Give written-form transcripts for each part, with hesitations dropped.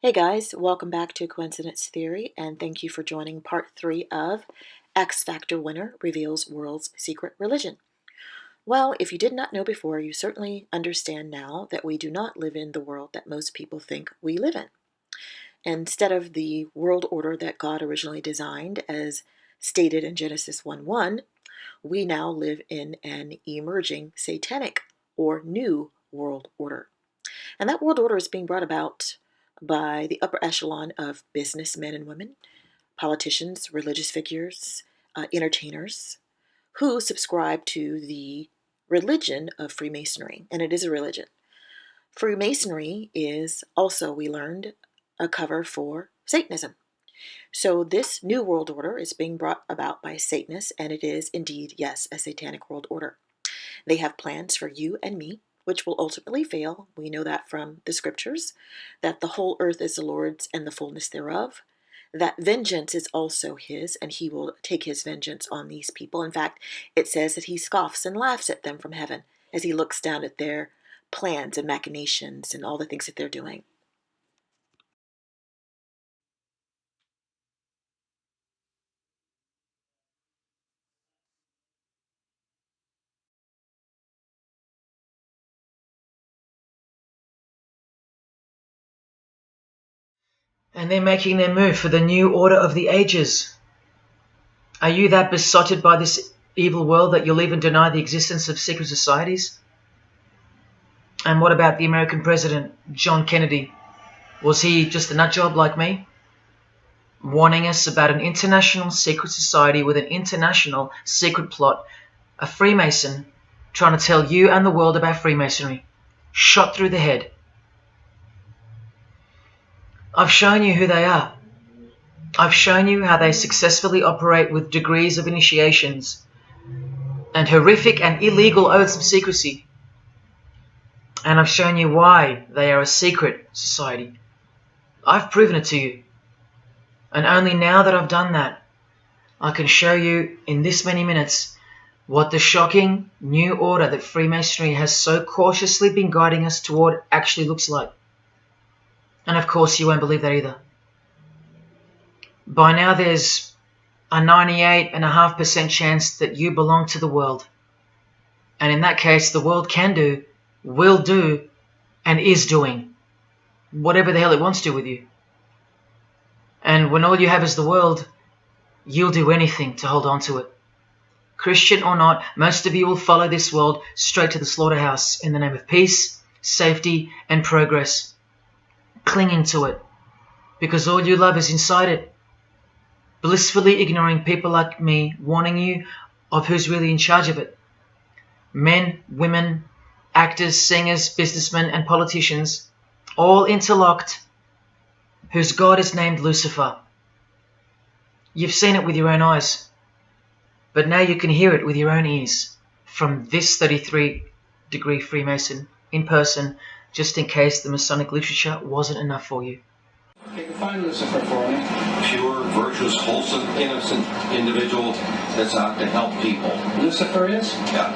Hey guys, welcome back to Coincidence Theory, and thank you for joining part 3 of X Factor Winner Reveals World's Secret Religion. Well, if you did not know before, you certainly understand now that we do not live in the world that most people think we live in. Instead of the world order that God originally designed, as stated in Genesis 1:1, we now live in an emerging satanic or new world order. And that world order is being brought about by the upper echelon of businessmen and women, politicians, religious figures, entertainers, who subscribe to the religion of Freemasonry. And it is a religion. Freemasonry is also, we learned, a cover for Satanism. So this new world order is being brought about by Satanists, and it is indeed, yes, a satanic world order. They have plans for you and me, which will ultimately fail. We know that from the scriptures, that the whole earth is the Lord's and the fullness thereof, that vengeance is also his, and he will take his vengeance on these people. In fact, it says that he scoffs and laughs at them from heaven as he looks down at their plans and machinations and all the things that they're doing. And they're making their move for the new order of the ages. Are you that besotted by this evil world that you'll even deny the existence of secret societies? And what about the American president, John Kennedy? Was he just a nut job like me? Warning us about an international secret society with an international secret plot, a Freemason trying to tell you and the world about Freemasonry. Shot through the head. I've shown you who they are. I've shown you how they successfully operate with degrees of initiations and horrific and illegal oaths of secrecy. And I've shown you why they are a secret society. I've proven it to you. And only now that I've done that, I can show you in this many minutes what the shocking new order that Freemasonry has so cautiously been guiding us toward actually looks like. And of course, you won't believe that either. By now, there's a 98.5% chance that you belong to the world. And in that case, the world can do, will do, and is doing whatever the hell it wants to with you. And when all you have is the world, you'll do anything to hold on to it. Christian or not, most of you will follow this world straight to the slaughterhouse in the name of peace, safety, and progress. Clinging to it, because all you love is inside it, blissfully ignoring people like me warning you of who's really in charge of it. Men, women, actors, singers, businessmen, and politicians, all interlocked, whose God is named Lucifer. You've seen it with your own eyes, but now you can hear it with your own ears from this 33-degree Freemason in person, just in case the Masonic literature wasn't enough for you. Okay, define Lucifer for me. Pure, virtuous, wholesome, innocent individual that's out to help people. Lucifer is? Yeah.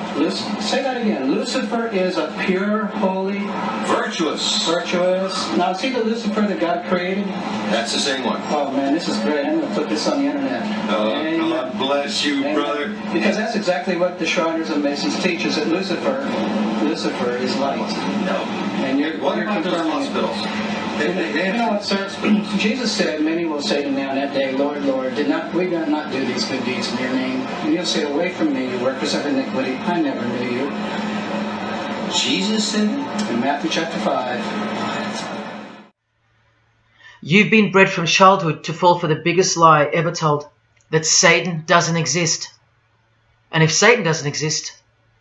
Say that again. Lucifer is a pure, holy... Virtuous. Now, see the Lucifer that God created? That's the same one. Oh, man, this is great. I'm going to put this on the internet. God bless you, brother. Because that's exactly what the Shriners and Masons teach us, that Lucifer is light. No. And you're confirming hospitals. You know what, sir? Jesus said, many will say to me on that day, Lord, Lord, did we not do these good deeds in your name? And you'll say, away from me, you workers of iniquity, I never knew you. Jesus said it? In Matthew chapter 5. You've been bred from childhood to fall for the biggest lie ever told, that Satan doesn't exist. And if Satan doesn't exist,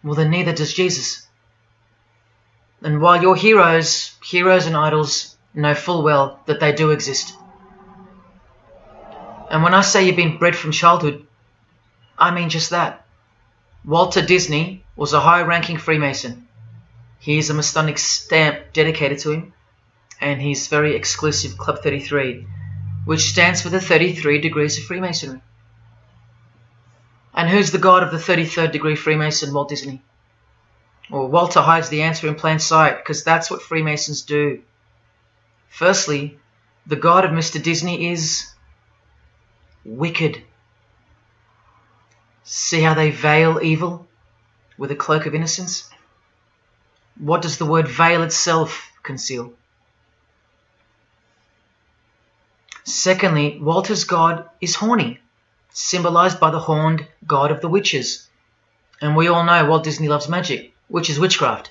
well then neither does Jesus. And while your heroes and idols know full well that they do exist. And when I say you've been bred from childhood, I mean just that. Walter Disney was a high-ranking Freemason. He's a Masonic stamp dedicated to him, and his very exclusive Club 33, which stands for the 33 degrees of Freemasonry. And who's the god of the 33rd degree Freemason, Walt Disney? Well, Walter hides the answer in plain sight, because that's what Freemasons do. Firstly, The God of Mr. Disney is wicked. See how they veil evil with a cloak of innocence? What does the word veil itself conceal? Secondly, Walter's God is horny, symbolized by the horned god of the witches. And we all know Walt Disney loves magic, which is witchcraft.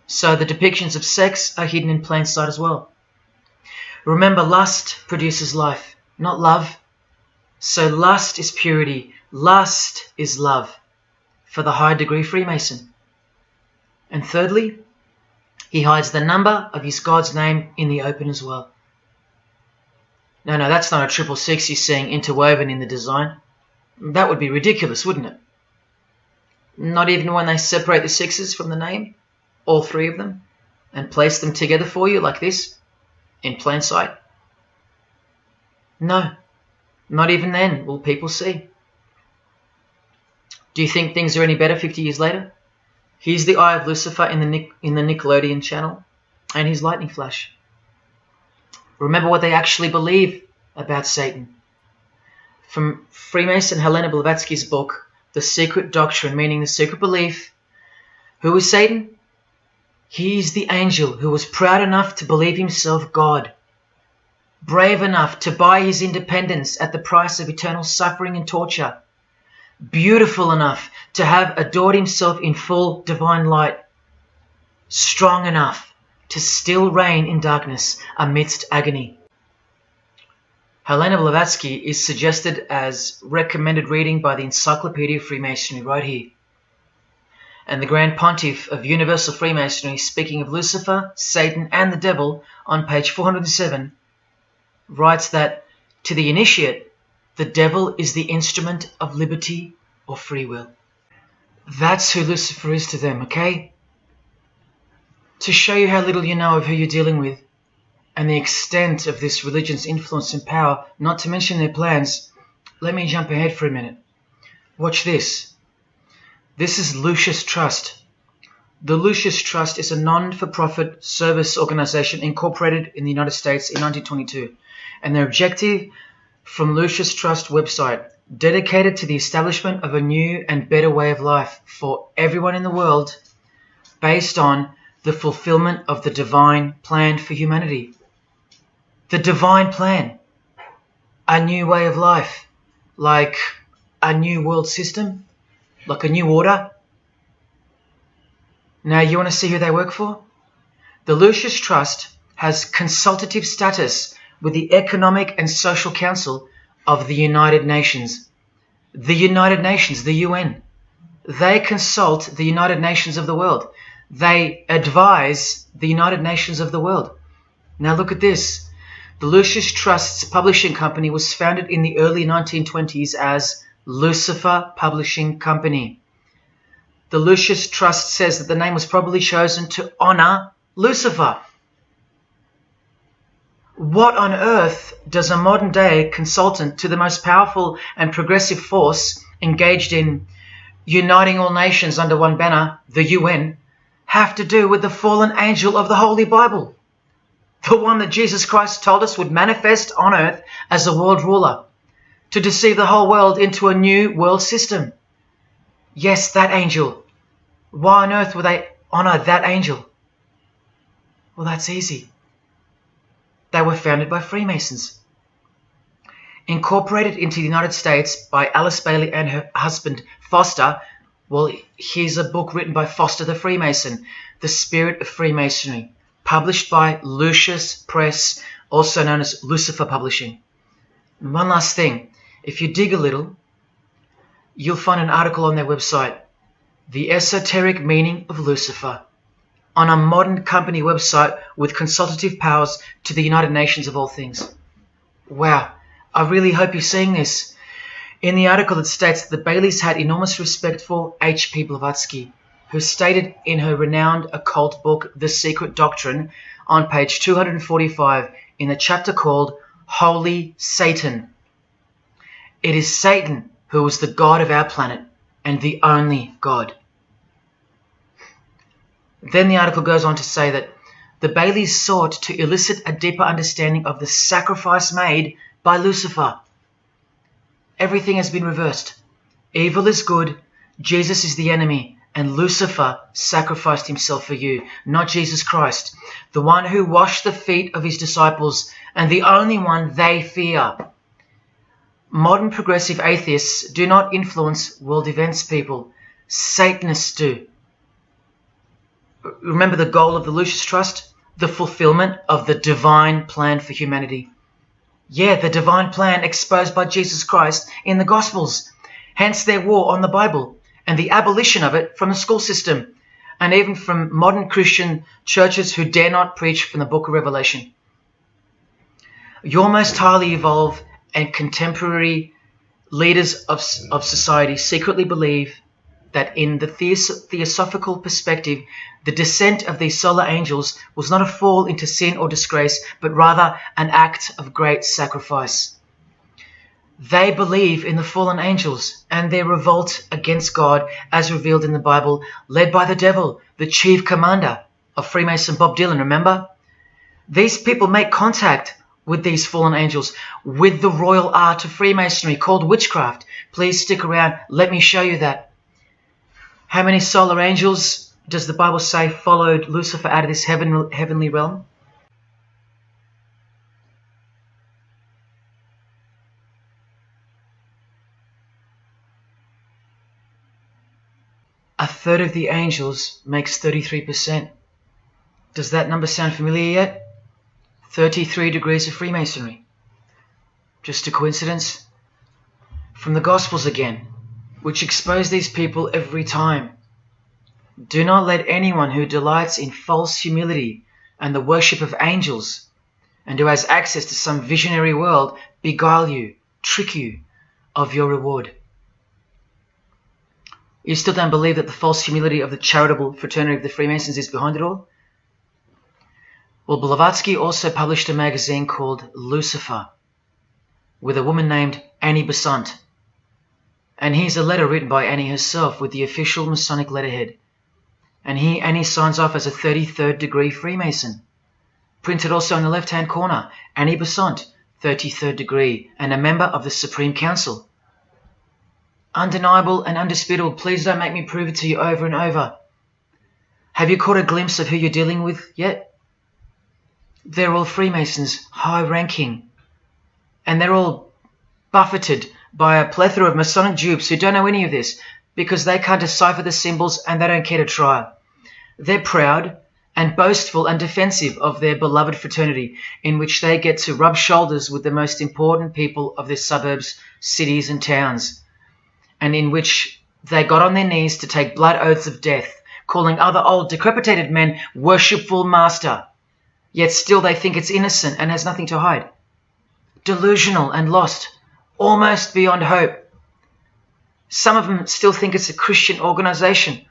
So the depictions of sex are hidden in plain sight as well. Remember, lust produces life, not love. So lust is purity, lust is love for the high degree Freemason. And thirdly, he hides the number of his God's name in the open as well. No, that's not a 666 he's seeing interwoven in the design. That would be ridiculous, wouldn't it? Not even when they separate the sixes from the name, all three of them, and place them together for you like this, in plain sight. No, not even then will people see. Do you think things are any better 50 years later? Here's the eye of Lucifer in the Nickelodeon channel, and his lightning flash. Remember what they actually believe about Satan. From Freemason Helena Blavatsky's book, The Secret Doctrine, meaning the secret belief. Who is Satan? He is the angel who was proud enough to believe himself God, brave enough to buy his independence at the price of eternal suffering and torture, beautiful enough to have adored himself in full divine light, strong enough to still reign in darkness amidst agony. Helena Blavatsky is suggested as recommended reading by the Encyclopedia of Freemasonry right here. And the Grand Pontiff of Universal Freemasonry, speaking of Lucifer, Satan and the Devil on page 407, writes that to the initiate, the devil is the instrument of liberty or free will. That's who Lucifer is to them, okay? To show you how little you know of who you're dealing with and the extent of this religion's influence and power, not to mention their plans, let me jump ahead for a minute. Watch this. This is Lucius Trust. The Lucius Trust is a non-for-profit service organization incorporated in the United States in 1922, and their objective from Lucius Trust website, dedicated to the establishment of a new and better way of life for everyone in the world based on the fulfillment of the divine plan for humanity. The divine plan. A new way of life. Like a new world system. Like a new order. Now, you want to see who they work for? The Lucius Trust has consultative status with the Economic and Social Council of the United Nations. The United Nations, the UN. They consult the United Nations of the world. They advise the United Nations of the world. Now look at this. The Lucius Trust's publishing company was founded in the early 1920s as Lucifer Publishing Company. The Lucius Trust says that the name was probably chosen to honor Lucifer. What on earth does a modern day consultant to the most powerful and progressive force engaged in uniting all nations under one banner, the UN, have to do with the fallen angel of the Holy Bible? The one that Jesus Christ told us would manifest on earth as a world ruler, to deceive the whole world into a new world system. Yes, that angel. Why on earth would they honor that angel? Well, that's easy. They were founded by Freemasons. Incorporated into the United States by Alice Bailey and her husband Foster. Well, here's a book written by Foster the Freemason, The Spirit of Freemasonry, published by Lucius Press, also known as Lucifer Publishing. And one last thing, if you dig a little, you'll find an article on their website, The Esoteric Meaning of Lucifer, on a modern company website with consultative powers to the United Nations of all things. Wow, I really hope you're seeing this. In the article it states that the Baileys had enormous respect for H.P. Blavatsky, who stated in her renowned occult book, The Secret Doctrine, on page 245 in the chapter called Holy Satan. It is Satan who is the God of our planet and the only God. Then the article goes on to say that the Baileys sought to elicit a deeper understanding of the sacrifice made by Lucifer. Everything has been reversed. Evil is good, Jesus is the enemy, and Lucifer sacrificed himself for you, not Jesus Christ, the one who washed the feet of his disciples and the only one they fear. Modern progressive atheists do not influence world events, people. Satanists do. Remember the goal of the Lucis Trust? The fulfillment of the divine plan for humanity. Yeah, the divine plan exposed by Jesus Christ in the Gospels. Hence their war on the Bible and the abolition of it from the school system and even from modern Christian churches who dare not preach from the book of Revelation. Your most highly evolved and contemporary leaders of society secretly believe that in the theosophical perspective, the descent of these solar angels was not a fall into sin or disgrace, but rather an act of great sacrifice. They believe in the fallen angels and their revolt against God as revealed in the Bible, led by the devil, the chief commander of Freemason Bob Dylan, remember? These people make contact with these fallen angels, with the royal art of Freemasonry called witchcraft. Please stick around. Let me show you that. How many solar angels does the Bible say followed Lucifer out of this heavenly realm? A third of the angels makes 33%. Does that number sound familiar yet? 33 degrees of Freemasonry. Just a coincidence? From the Gospels again, which expose these people every time. Do not let anyone who delights in false humility and the worship of angels and who has access to some visionary world beguile you, trick you of your reward. You still don't believe that the false humility of the charitable fraternity of the Freemasons is behind it all? Well, Blavatsky also published a magazine called Lucifer with a woman named Annie Besant. And here's a letter written by Annie herself with the official Masonic letterhead. And here Annie signs off as a 33rd degree Freemason. Printed also in the left-hand corner, Annie Besant, 33rd degree, and a member of the Supreme Council. Undeniable and undisputable. Please don't make me prove it to you over and over. Have you caught a glimpse of who you're dealing with yet? They're all Freemasons, high-ranking. And they're all buffeted by a plethora of Masonic dupes who don't know any of this because they can't decipher the symbols and they don't care to try. They're proud and boastful and defensive of their beloved fraternity in which they get to rub shoulders with the most important people of their suburbs, cities and towns, and in which they got on their knees to take blood oaths of death, calling other old decrepitated men worshipful master, yet still they think it's innocent and has nothing to hide. Delusional and lost, almost beyond hope. Some of them still think it's a Christian organization,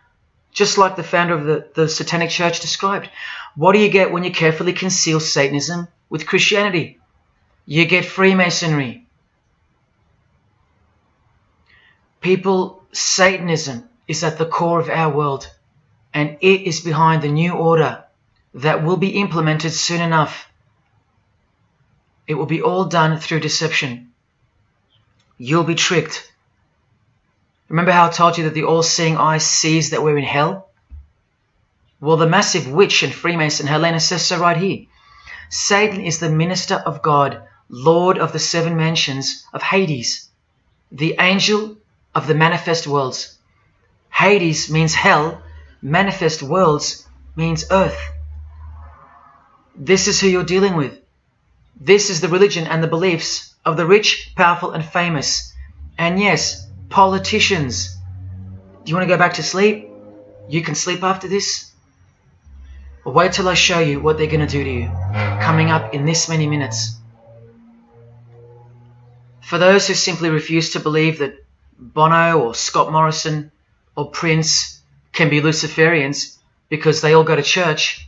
just like the founder of the Satanic Church described. What do you get when you carefully conceal Satanism with Christianity? You get Freemasonry. People, Satanism is at the core of our world, and it is behind the new order that will be implemented soon enough. It will be all done through deception. You'll be tricked. Remember how I told you that the all-seeing eye sees that we're in hell? Well, the massive witch and Freemason Helena says so right here. Satan is the minister of God, Lord of the seven mansions of Hades, the angel of the manifest worlds. Hades means hell, manifest worlds means earth. This is who you're dealing with. This is the religion and the beliefs of the rich, powerful and famous. And yes, politicians. Do you want to go back to sleep? You can sleep after this. Or wait till I show you what they're going to do to you, coming up in this many minutes. For those who simply refuse to believe that Bono or Scott Morrison or Prince can be Luciferians because they all go to church,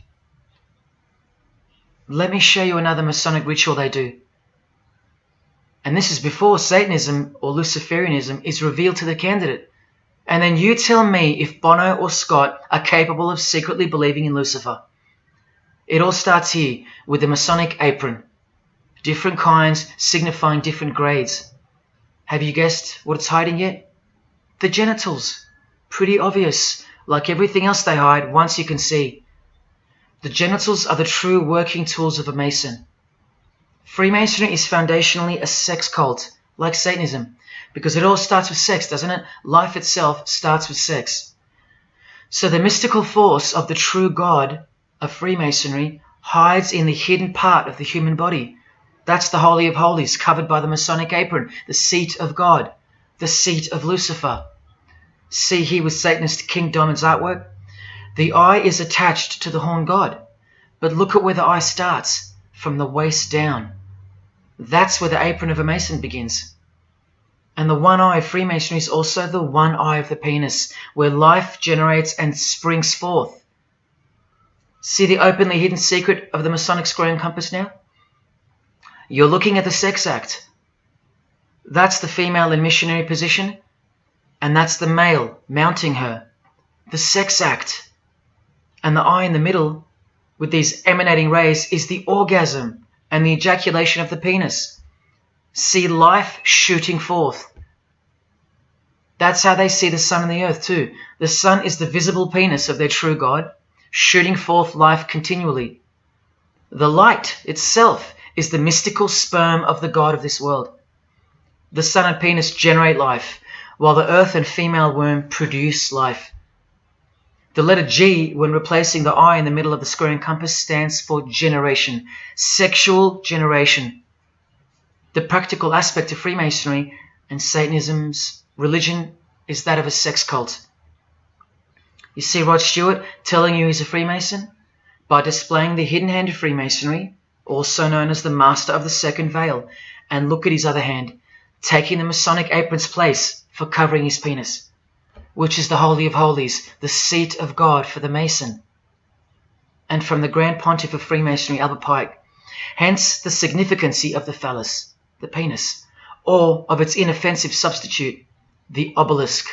let me show you another Masonic ritual they do. And this is before Satanism or Luciferianism is revealed to the candidate. And then you tell me if Bono or Scott are capable of secretly believing in Lucifer. It all starts here with the Masonic apron. Different kinds signifying different grades. Have you guessed what it's hiding yet? The genitals. Pretty obvious. Like everything else they hide, once you can see. The genitals are the true working tools of a Mason. Freemasonry is foundationally a sex cult, like Satanism, because it all starts with sex, doesn't it? Life itself starts with sex. So the mystical force of the true God of Freemasonry hides in the hidden part of the human body. That's the Holy of Holies, covered by the Masonic apron, the seat of God, the seat of Lucifer. See here with Satanist King Diamond's artwork? The eye is attached to the horn god, but look at where the eye starts, from the waist down. That's where the apron of a Mason begins. And the one eye of Freemasonry is also the one eye of the penis, where life generates and springs forth. See the openly hidden secret of the Masonic square and compass now? You're looking at the sex act. That's the female in missionary position, and that's the male mounting her. The sex act. And the eye in the middle, with these emanating rays, is the orgasm and the ejaculation of the penis. See life shooting forth. That's how they see the sun and the earth too. The sun is the visible penis of their true God, shooting forth life continually. The light itself is the mystical sperm of the God of this world. The sun and penis generate life, while the earth and female womb produce life. The letter G, when replacing the I in the middle of the square and compass, stands for generation, sexual generation. The practical aspect of Freemasonry and Satanism's religion is that of a sex cult. You see Rod Stewart telling you he's a Freemason? By displaying the hidden hand of Freemasonry, also known as the Master of the Second Veil, and look at his other hand, taking the Masonic apron's place for covering his penis, which is the Holy of Holies, the seat of God for the Mason. And from the Grand Pontiff of Freemasonry, Albert Pike, hence the significancy of the phallus, the penis, or of its inoffensive substitute, the obelisk.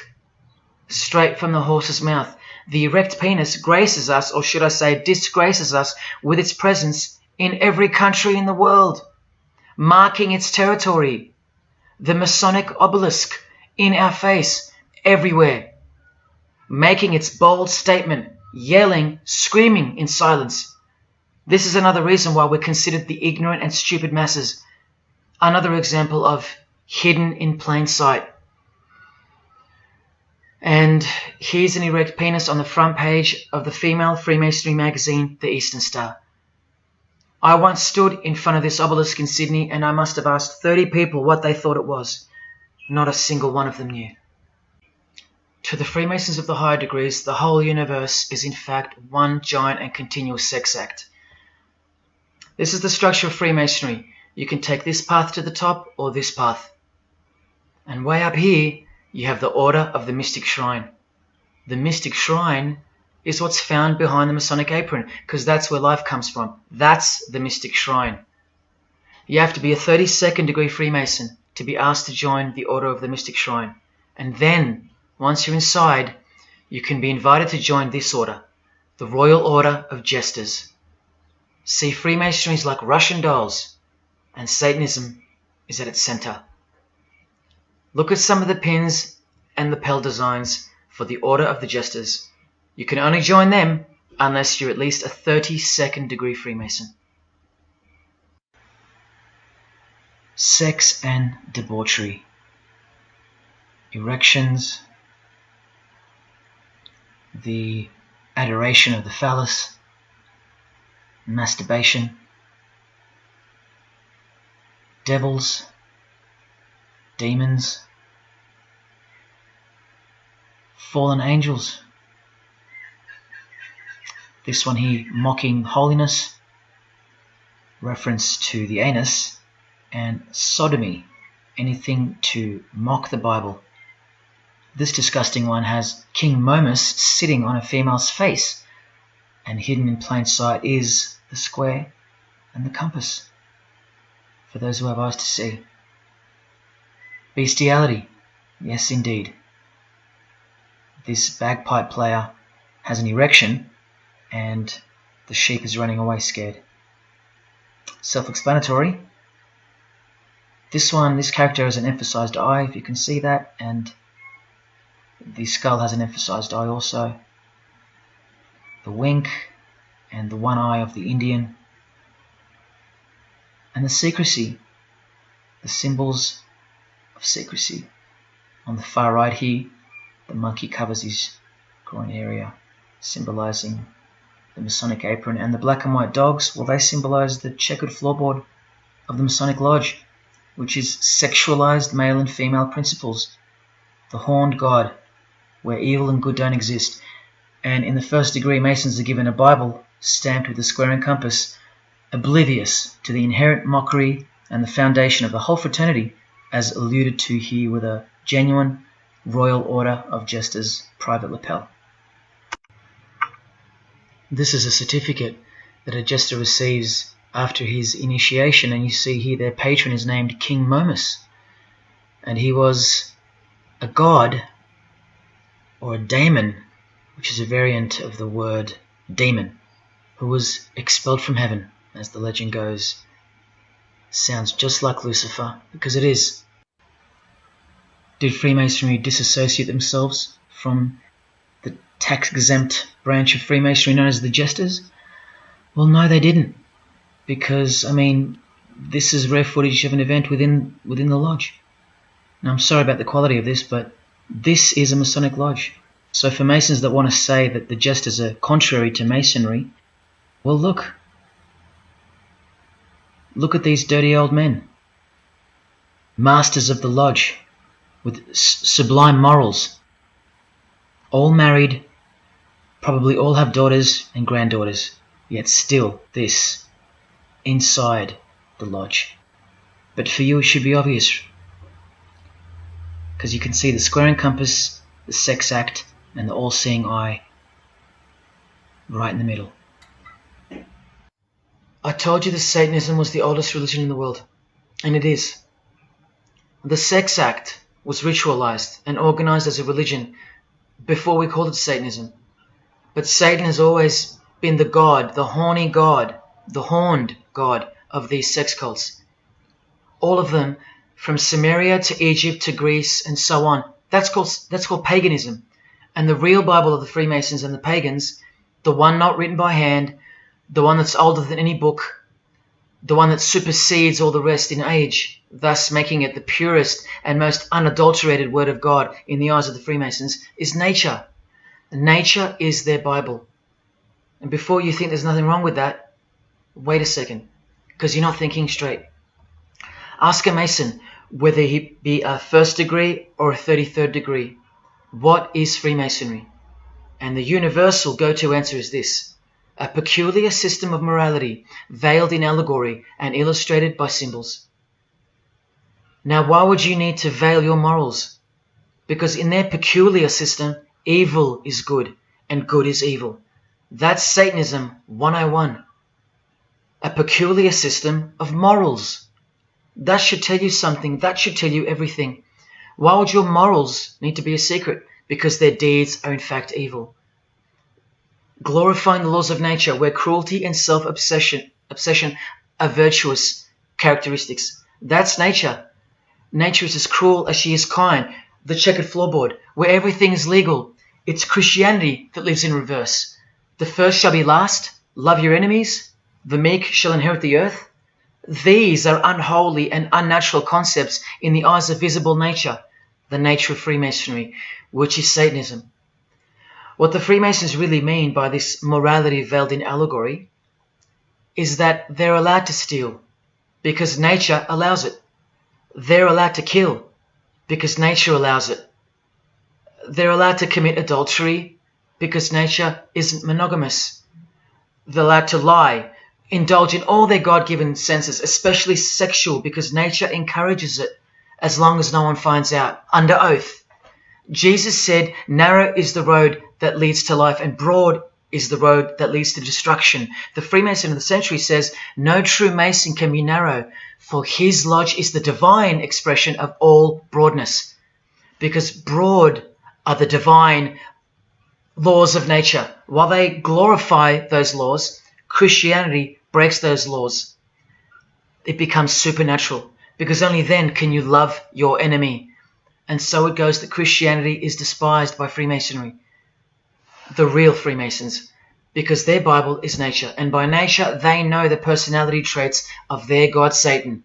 Straight from the horse's mouth, the erect penis graces us, or should I say disgraces us, with its presence in every country in the world, marking its territory. The Masonic obelisk in our face, everywhere, making its bold statement, yelling, screaming in silence. This is another reason why we're considered the ignorant and stupid masses. Another example of hidden in plain sight. And here's an erect penis on the front page of the female Freemasonry magazine, The Eastern Star. I once stood in front of this obelisk in Sydney, and I must have asked 30 people what they thought it was. Not a single one of them knew. To the Freemasons of the higher degrees, the whole universe is in fact one giant and continuous sex act. This is the structure of Freemasonry. You can take this path to the top or this path. And way up here, you have the Order of the Mystic Shrine. The Mystic Shrine is what's found behind the Masonic apron, because that's where life comes from. That's the Mystic Shrine. You have to be a 32nd degree Freemason to be asked to join the Order of the Mystic Shrine. And then, once you're inside, you can be invited to join this order, the Royal Order of Jesters. See, Freemasonry is like Russian dolls, and Satanism is at its center. Look at some of the pins and lapel designs for the Order of the Jesters. You can only join them unless you're at least a 32nd degree Freemason. Sex and debauchery. Erections. The adoration of the phallus. Masturbation. Devils. Demons. Fallen angels. This one here, mocking holiness, reference to the anus, and sodomy, anything to mock the Bible. This disgusting one has King Momus sitting on a female's face, and hidden in plain sight is the square and the compass, for those who have eyes to see. Bestiality, yes indeed. This bagpipe player has an erection, and The sheep is running away scared. Self-explanatory. This character has an emphasized eye, if you can see that, and the skull has an emphasized eye also. The wink and the one eye of the Indian. And the secrecy, the symbols of secrecy. On the far right here, the monkey covers his groin area, symbolizing the Masonic apron, and the black and white dogs, well, they symbolize the checkered floorboard of the Masonic Lodge, which is sexualized male and female principles, the horned god, where evil and good don't exist. And in the first degree, Masons are given a Bible stamped with a square and compass, oblivious to the inherent mockery and the foundation of the whole fraternity, as alluded to here with a genuine Royal Order of Jesters private lapel. This is a certificate that a jester receives after his initiation, and you see here their patron is named King Momus, and he was a god, or a daemon, which is a variant of the word demon, who was expelled from heaven, as the legend goes. Sounds just like Lucifer, because it is. Did Freemasonry disassociate themselves from the tax-exempt branch of Freemasonry known as the Jesters? Well, no, they didn't, because, I mean, this is rare footage of an event within the lodge. Now, I'm sorry about the quality of this, but this is a Masonic lodge. So for Masons that want to say that the Jesters are contrary to Masonry, well, look at these dirty old men, masters of the lodge, with sublime morals, all married, probably all have daughters and granddaughters, yet still this, inside the lodge. But for you it should be obvious, because you can see the square and compass, the sex act, and the all-seeing eye right in the middle. I told you that Satanism was the oldest religion in the world, and it is. The sex act was ritualized and organized as a religion before we called it Satanism. But Satan has always been the god, the horny god, the horned god of these sex cults. All of them, from Samaria to Egypt to Greece and so on, that's called paganism. And the real Bible of the Freemasons and the pagans, the one not written by hand, the one that's older than any book, the one that supersedes all the rest in age, thus making it the purest and most unadulterated word of God in the eyes of the Freemasons, is nature. Nature is their Bible. And before you think there's nothing wrong with that, wait a second, because you're not thinking straight. Ask a Mason, whether he be a first degree or a 33rd degree, what is Freemasonry? And the universal go-to answer is this: a peculiar system of morality, veiled in allegory and illustrated by symbols. Now, why would you need to veil your morals? Because in their peculiar system, evil is good and good is evil. That's Satanism 101. A peculiar system of morals. That should tell you something. That should tell you everything. Why would your morals need to be a secret? Because their deeds are in fact evil. Glorifying the laws of nature, where cruelty and self-obsession are virtuous characteristics. That's nature. Nature is as cruel as she is kind. The checkered floorboard, where everything is legal. It's Christianity that lives in reverse. The first shall be last. Love your enemies. The meek shall inherit the earth. These are unholy and unnatural concepts in the eyes of visible nature, the nature of Freemasonry, which is Satanism. What the Freemasons really mean by this morality veiled in allegory is that they're allowed to steal because nature allows it. They're allowed to kill because nature allows it. They're allowed to commit adultery because nature isn't monogamous. They're allowed to lie, indulge in all their God-given senses, especially sexual, because nature encourages it, as long as no one finds out, under oath. Jesus said, narrow is the road that leads to life, and broad is the road that leads to destruction. The Freemason of the century says, no true Mason can be narrow, for his lodge is the divine expression of all broadness. Because broad are the divine laws of nature. While they glorify those laws, Christianity breaks those laws. It becomes supernatural, because only then can you love your enemy. And so it goes that Christianity is despised by Freemasonry, the real Freemasons, because their Bible is nature, and by nature they know the personality traits of their god Satan,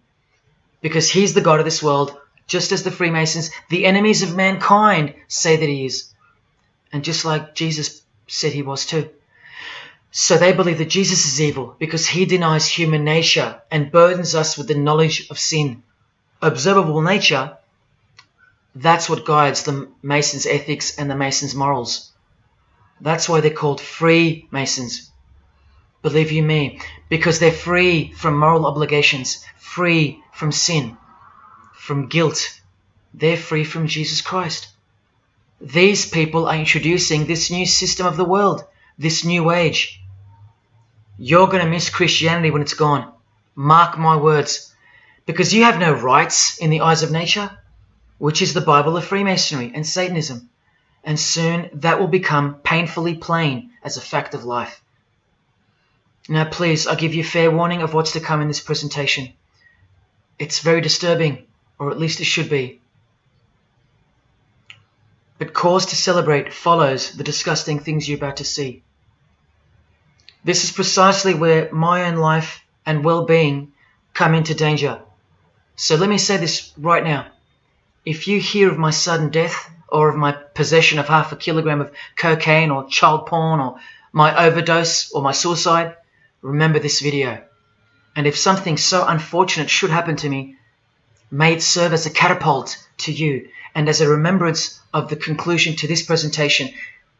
because he's the god of this world, just as the Freemasons, the enemies of mankind, say that he is, and just like Jesus said he was too. So they believe that Jesus is evil because he denies human nature and burdens us with the knowledge of sin. Observable nature, that's what guides the Masons' ethics and the Masons' morals. That's why they're called Freemasons. Believe you me, because they're free from moral obligations, free from sin, from guilt. They're free from Jesus Christ. These people are introducing this new system of the world, this new age. You're going to miss Christianity when it's gone. Mark my words. Because you have no rights in the eyes of nature, which is the Bible of Freemasonry and Satanism. And soon that will become painfully plain as a fact of life. Now please, I give you fair warning of what's to come in this presentation. It's very disturbing, or at least it should be. But cause to celebrate follows the disgusting things you're about to see. This is precisely where my own life and well-being come into danger. So let me say this right now. If you hear of my sudden death, or of my possession of 0.5 kilogram of cocaine or child porn, or my overdose or my suicide, remember this video. And if something so unfortunate should happen to me, may it serve as a catapult to you and as a remembrance of the conclusion to this presentation,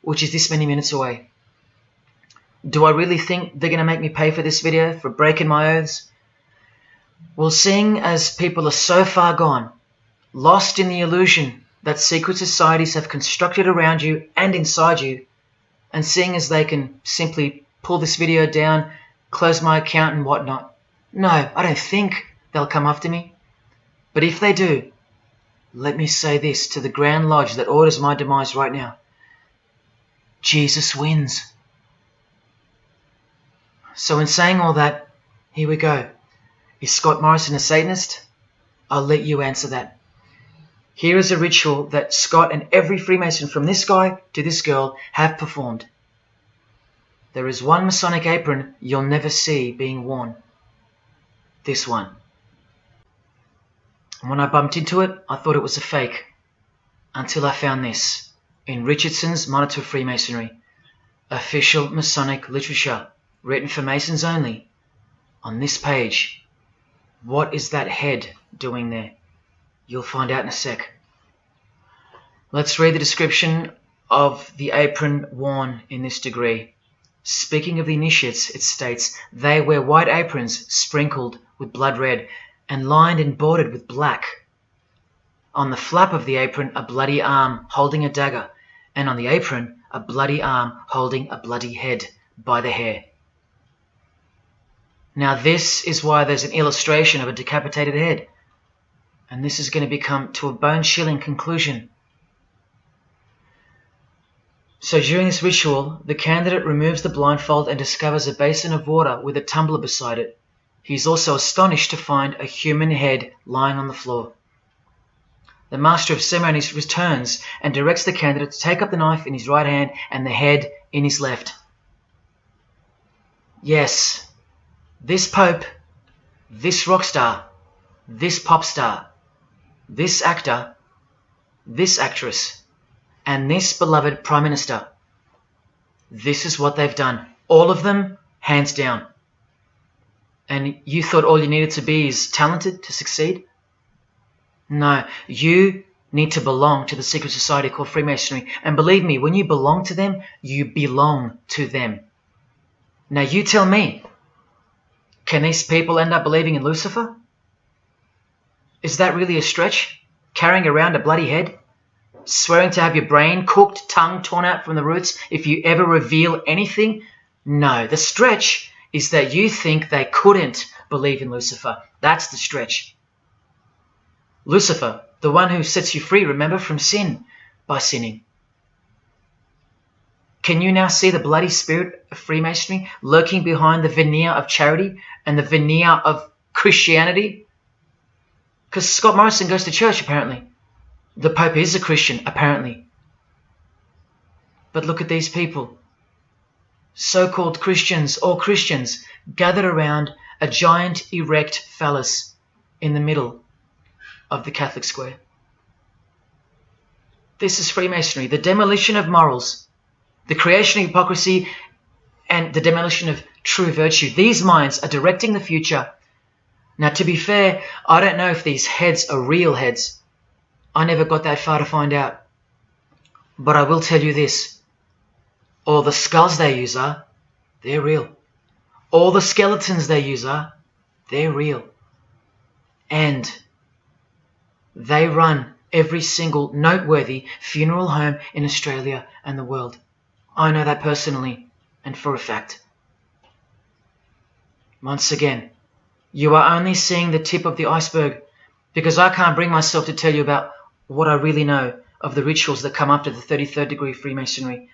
which is this many minutes away. Do I really think they're going to make me pay for this video, for breaking my oaths? Well, seeing as people are so far gone, lost in the illusion that secret societies have constructed around you and inside you, and seeing as they can simply pull this video down, close my account and whatnot, no, I don't think they'll come after me. But if they do, let me say this to the Grand Lodge that orders my demise right now. Jesus wins. So in saying all that, here we go. Is Scott Morrison a Satanist? I'll let you answer that. Here is a ritual that Scott and every Freemason from this guy to this girl have performed. There is one Masonic apron you'll never see being worn. This one. And when I bumped into it, I thought it was a fake. Until I found this in Richardson's Monitor of Freemasonry, official Masonic literature, written for Masons only. On this page, what is that head doing there? You'll find out in a sec. Let's read the description of the apron worn in this degree. Speaking of the initiates, it states, they wear white aprons sprinkled with blood red and lined and bordered with black. On the flap of the apron, a bloody arm holding a dagger, and on the apron, a bloody arm holding a bloody head by the hair. Now this is why there's an illustration of a decapitated head. And this is going to become to a bone-chilling conclusion. So during this ritual, the candidate removes the blindfold and discovers a basin of water with a tumbler beside it. He is also astonished to find a human head lying on the floor. The master of ceremonies returns and directs the candidate to take up the knife in his right hand and the head in his left. Yes, this pope, this rock star, this pop star, this actor, this actress, and this beloved Prime Minister. This is what they've done. All of them, hands down. And you thought all you needed to be is talented to succeed? No, you need to belong to the secret society called Freemasonry. And believe me, when you belong to them, you belong to them. Now you tell me, can these people end up believing in Lucifer? Is that really a stretch? Carrying around a bloody head? Swearing to have your brain cooked, tongue torn out from the roots if you ever reveal anything? No, the stretch is that you think they couldn't believe in Lucifer. That's the stretch. Lucifer, the one who sets you free, remember, from sin by sinning. Can you now see the bloody spirit of Freemasonry lurking behind the veneer of charity and the veneer of Christianity? Because Scott Morrison goes to church, apparently. The Pope is a Christian, apparently. But look at these people. So-called Christians or Christians gathered around a giant erect phallus in the middle of the Catholic square. This is Freemasonry, the demolition of morals, the creation of hypocrisy, and the demolition of true virtue. These minds are directing the future. Now, to be fair, I don't know if these heads are real heads. I never got that far to find out. But I will tell you this. All the skulls they use they're real. All the skeletons they use they're real. And they run every single noteworthy funeral home in Australia and the world. I know that personally and for a fact. Once again, you are only seeing the tip of the iceberg, because I can't bring myself to tell you about what I really know of the rituals that come after the 33rd degree Freemasonry.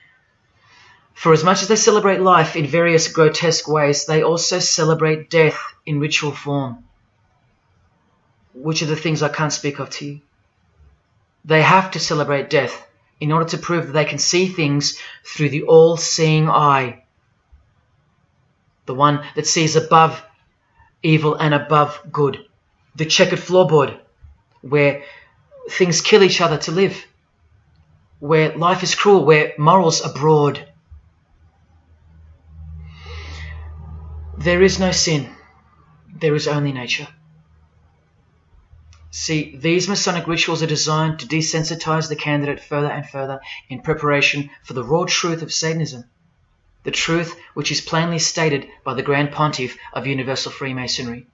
For as much as they celebrate life in various grotesque ways, they also celebrate death in ritual form, which are the things I can't speak of to you. They have to celebrate death in order to prove that they can see things through the all-seeing eye, the one that sees above evil and above good, the checkered floorboard, where things kill each other to live, where life is cruel, where morals are broad. There is no sin, there is only nature. See, these Masonic rituals are designed to desensitize the candidate further and further in preparation for the raw truth of Satanism, the truth which is plainly stated by the Grand Pontiff of Universal Freemasonry.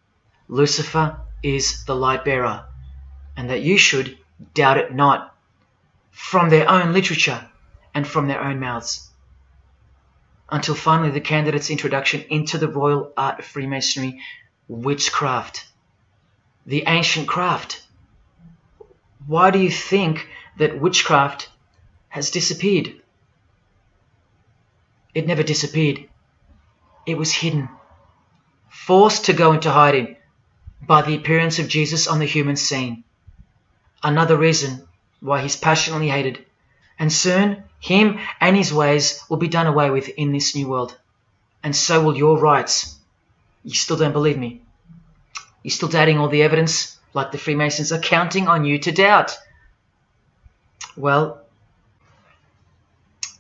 Lucifer is the light bearer, and that you should doubt it not, from their own literature and from their own mouths. Until finally the candidate's introduction into the royal art of Freemasonry, witchcraft. The ancient craft. Why do you think that witchcraft has disappeared? It never disappeared. It was hidden, forced to go into hiding by the appearance of Jesus on the human scene. Another reason why he's passionately hated, and soon him and his ways will be done away with in this new world, and so will your rights. You still don't believe me? You're still doubting all the evidence, like the Freemasons are counting on you to doubt? Well,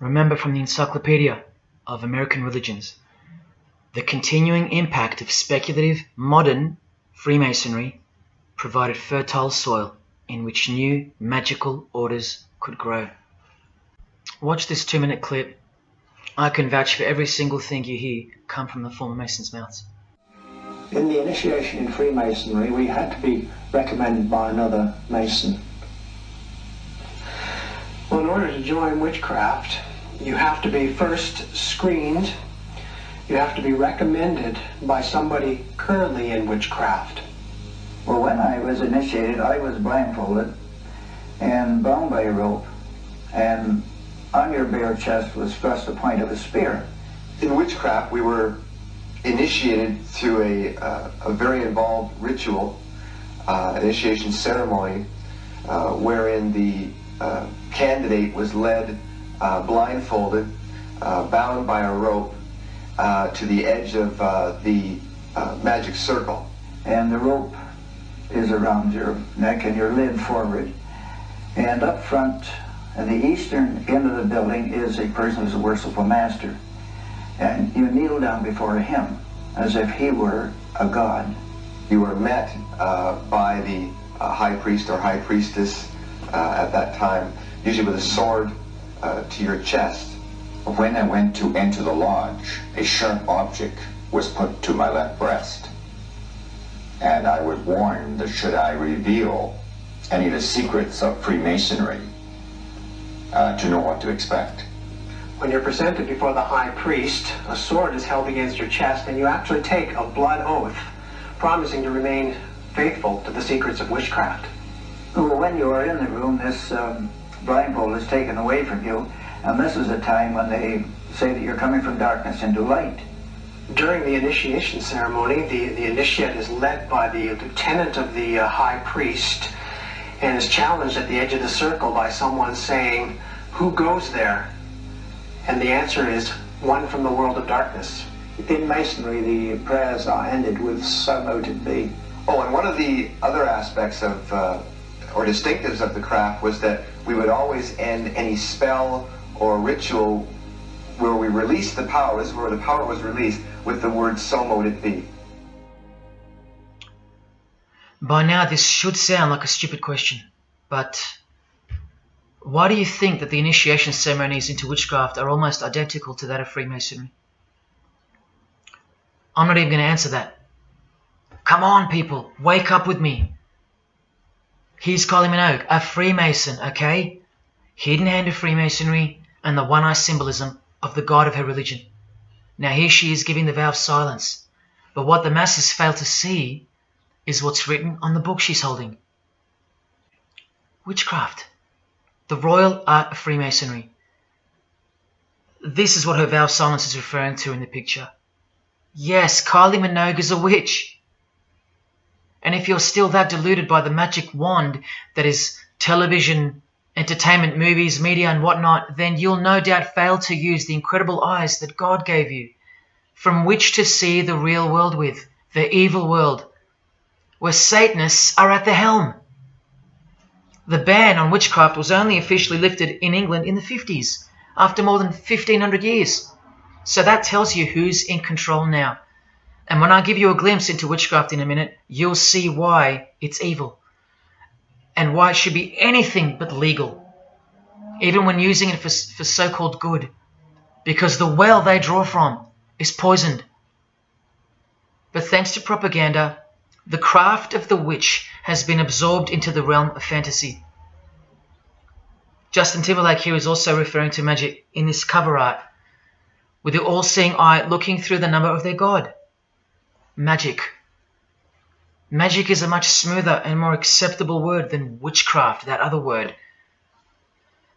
remember from the Encyclopedia of American Religions, the continuing impact of speculative, modern Freemasonry provided fertile soil in which new magical orders could grow. Watch this 2-minute clip. I can vouch for every single thing you hear come from the former Masons' mouths. In the initiation in Freemasonry, we had to be recommended by another Mason. Well, in order to join witchcraft, you have to be first screened. You have to be recommended by somebody currently in witchcraft. Well, when I was initiated, I was blindfolded and bound by a rope, and on your bare chest was thrust the point of a spear. In witchcraft, we were initiated through a very involved ritual, initiation ceremony, wherein the candidate was led blindfolded, bound by a rope to the edge of the magic circle. And the rope is around your neck and you're led forward. And up front, at the eastern end of the building, is a person who's a worshipful master. And you kneel down before him as if he were a god. You were met by the high priest or high priestess at that time, usually with a sword to your chest. When I went to enter the lodge, a sharp object was put to my left breast. And I was warned that should I reveal any of the secrets of Freemasonry, to know what to expect. When you're presented before the high priest, a sword is held against your chest, and you actually take a blood oath, promising to remain faithful to the secrets of witchcraft. Well, when you are in the room, this blindfold is taken away from you, and this is a time when they say that you're coming from darkness into light. During the initiation ceremony, the initiate is led by the lieutenant of the high priest and is challenged at the edge of the circle by someone saying, "Who goes there?" And the answer is, "One from the world of darkness." In Masonry, the prayers are ended with "so mote it be." Oh, and one of the other aspects of, or distinctives of the craft was that we would always end any spell or ritual where we released the power, this is where the power was released, with the word "so mote it be." By now this should sound like a stupid question, but why do you think that the initiation ceremonies into witchcraft are almost identical to that of Freemasonry? I'm not even going to answer that. Come on, people, wake up with me. Here's Kylie Minogue, a Freemason, okay? Hidden hand of Freemasonry and the one-eye symbolism of the god of her religion. Now here she is giving the vow of silence, but what the masses fail to see is what's written on the book she's holding. Witchcraft, the royal art of Freemasonry. This is what her vow of silence is referring to in the picture. Yes, Kylie Minogue is a witch. And if you're still that deluded by the magic wand that is television, entertainment, movies, media and whatnot, then you'll no doubt fail to use the incredible eyes that God gave you, from which to see the real world with, the evil world, where Satanists are at the helm. The ban on witchcraft was only officially lifted in England in the 50s, after more than 1500 years. So that tells you who's in control now. And when I give you a glimpse into witchcraft in a minute, you'll see why it's evil and why it should be anything but legal, even when using it for so-called good, because the well they draw from is poisoned. But thanks to propaganda, the craft of the witch has been absorbed into the realm of fantasy. Justin Timberlake here is also referring to magic in this cover art, with the all-seeing eye looking through the number of their god. Magic. Magic is a much smoother and more acceptable word than witchcraft, that other word.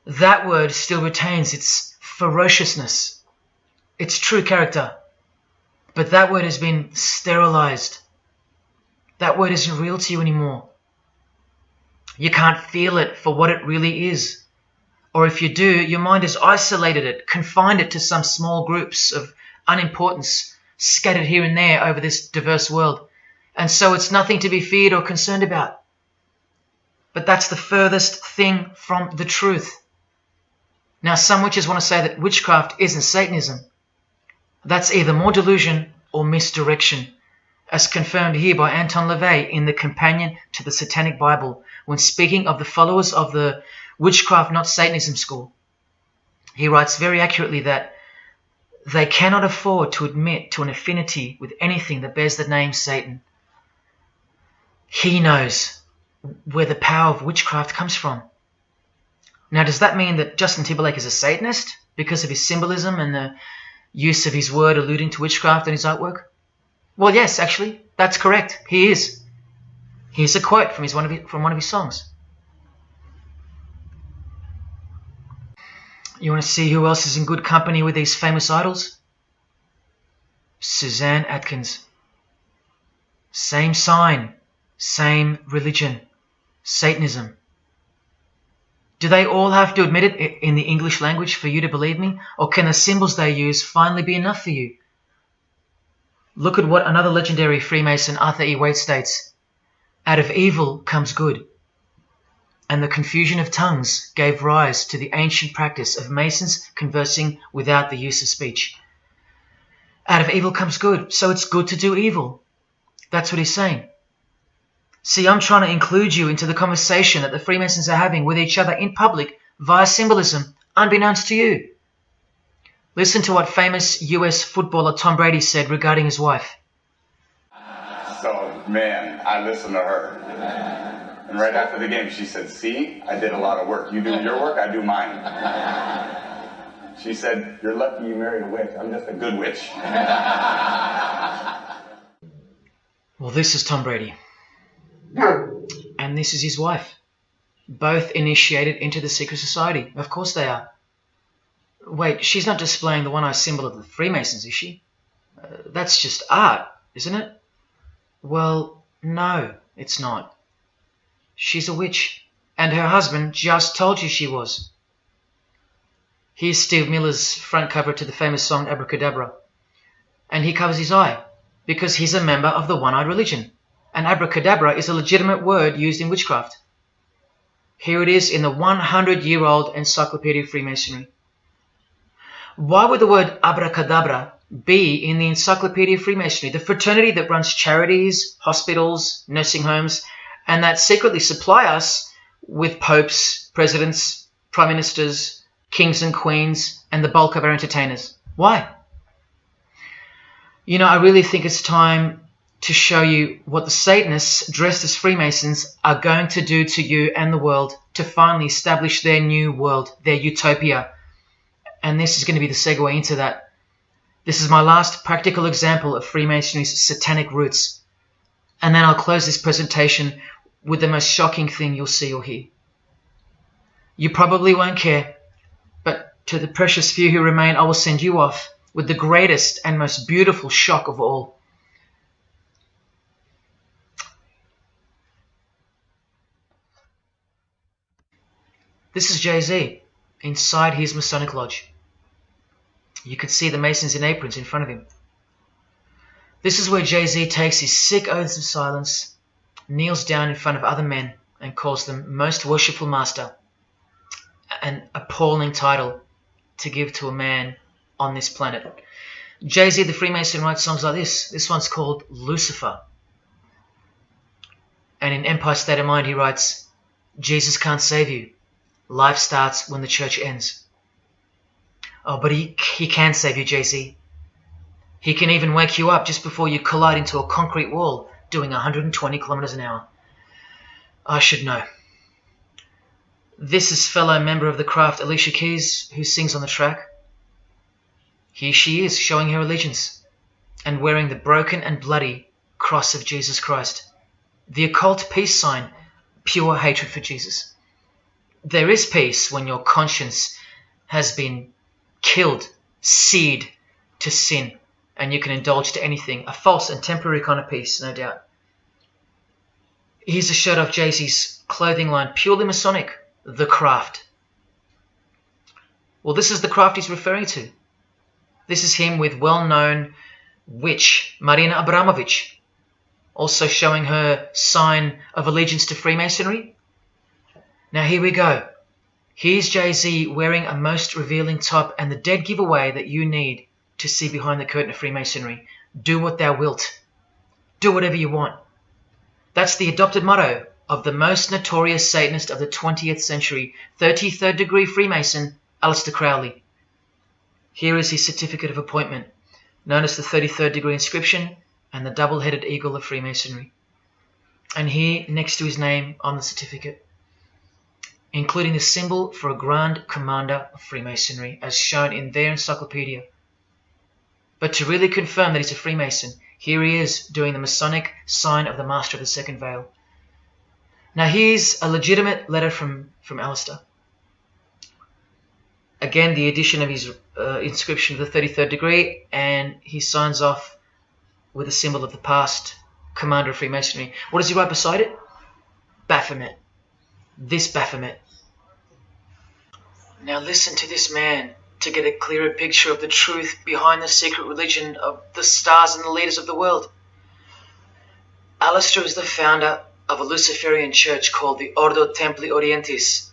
That word still retains its ferociousness, its true character, but that word has been sterilized. That word isn't real to you anymore. You can't feel it for what it really is. Or if you do, your mind has isolated it, confined it to some small groups of unimportance scattered here and there over this diverse world. And so it's nothing to be feared or concerned about. But that's the furthest thing from the truth. Now, some witches want to say that witchcraft isn't Satanism. That's either more delusion or misdirection, as confirmed here by Anton LaVey in the Companion to the Satanic Bible, when speaking of the followers of the Witchcraft Not Satanism school. He writes very accurately that they cannot afford to admit to an affinity with anything that bears the name Satan. He knows where the power of witchcraft comes from. Now, does that mean that Justin Timberlake is a Satanist because of his symbolism and the use of his word alluding to witchcraft in his artwork? Well, yes, actually, that's correct. He is. Here's a quote from one of his songs. You want to see who else is in good company with these famous idols? Suzanne Atkins. Same sign, same religion, Satanism. Do they all have to admit it in the English language for you to believe me? Or can the symbols they use finally be enough for you? Look at what another legendary Freemason, Arthur E. Waite, states. Out of evil comes good. And the confusion of tongues gave rise to the ancient practice of Masons conversing without the use of speech. Out of evil comes good, so it's good to do evil. That's what he's saying. See, I'm trying to include you into the conversation that the Freemasons are having with each other in public via symbolism, unbeknownst to you. Listen to what famous US footballer Tom Brady said regarding his wife. So, man, I listened to her. And right after the game, she said, "See, I did a lot of work. You do your work, I do mine." She said, "You're lucky you married a witch. I'm just a good witch." Well, this is Tom Brady. And this is his wife. Both initiated into the secret society. Of course they are. Wait, she's not displaying the one-eye symbol of the Freemasons, is she? That's just art, isn't it? Well, no, it's not. She's a witch, and her husband just told you she was. Here's Steve Miller's front cover to the famous song Abracadabra. And he covers his eye, because he's a member of the one-eyed religion. And abracadabra is a legitimate word used in witchcraft. Here it is in the 100-year-old Encyclopedia of Freemasonry. Why would the word abracadabra be in the Encyclopedia of Freemasonry, the fraternity that runs charities, hospitals, nursing homes, and that secretly supply us with popes, presidents, prime ministers, kings and queens, and the bulk of our entertainers? Why? You know, I really think it's time to show you what the Satanists dressed as Freemasons are going to do to you and the world to finally establish their new world, their utopia. And this is going to be the segue into that. This is my last practical example of Freemasonry's satanic roots. And then I'll close this presentation with the most shocking thing you'll see or hear. You probably won't care, but to the precious few who remain, I will send you off with the greatest and most beautiful shock of all. This is Jay-Z inside his Masonic Lodge. You can see the Masons in aprons in front of him. This is where Jay-Z takes his sick oaths of silence, kneels down in front of other men, and calls them Most Worshipful Master, an appalling title to give to a man on this planet. Jay-Z the Freemason writes songs like this. This one's called Lucifer. And in Empire State of Mind he writes, Jesus can't save you. Life starts when the church ends. Oh, but he can save you, Jay-Z. He can even wake you up just before you collide into a concrete wall doing 120 kilometers an hour. I should know. This is fellow member of the craft Alicia Keys, who sings on the track. Here she is, showing her allegiance and wearing the broken and bloody cross of Jesus Christ, the occult peace sign, pure hatred for Jesus. There is peace when your conscience has been killed, seared to sin, and you can indulge to anything, a false and temporary kind of peace, no doubt. Here's a shot of Jay-Z's clothing line, purely Masonic, The Craft. Well, this is the craft he's referring to. This is him with well-known witch Marina Abramovich, also showing her sign of allegiance to Freemasonry. Now here we go. Here's Jay-Z wearing a most revealing top and the dead giveaway that you need to see behind the curtain of Freemasonry. Do what thou wilt. Do whatever you want. That's the adopted motto of the most notorious Satanist of the 20th century, 33rd degree Freemason, Aleister Crowley. Here is his certificate of appointment, known as the 33rd degree inscription and the double-headed eagle of Freemasonry. And here, next to his name on the certificate, including the symbol for a Grand Commander of Freemasonry, as shown in their encyclopedia. But to really confirm that he's a Freemason, here he is doing the Masonic sign of the Master of the Second Veil. Now here's a legitimate letter from Aleister. Again, the addition of his inscription of the 33rd degree, and he signs off with a symbol of the past Commander of Freemasonry. What does he write beside it? Baphomet. This Baphomet. Now listen to this man to get a clearer picture of the truth behind the secret religion of the stars and the leaders of the world. Aleister is the founder of a Luciferian church called the Ordo Templi Orientis,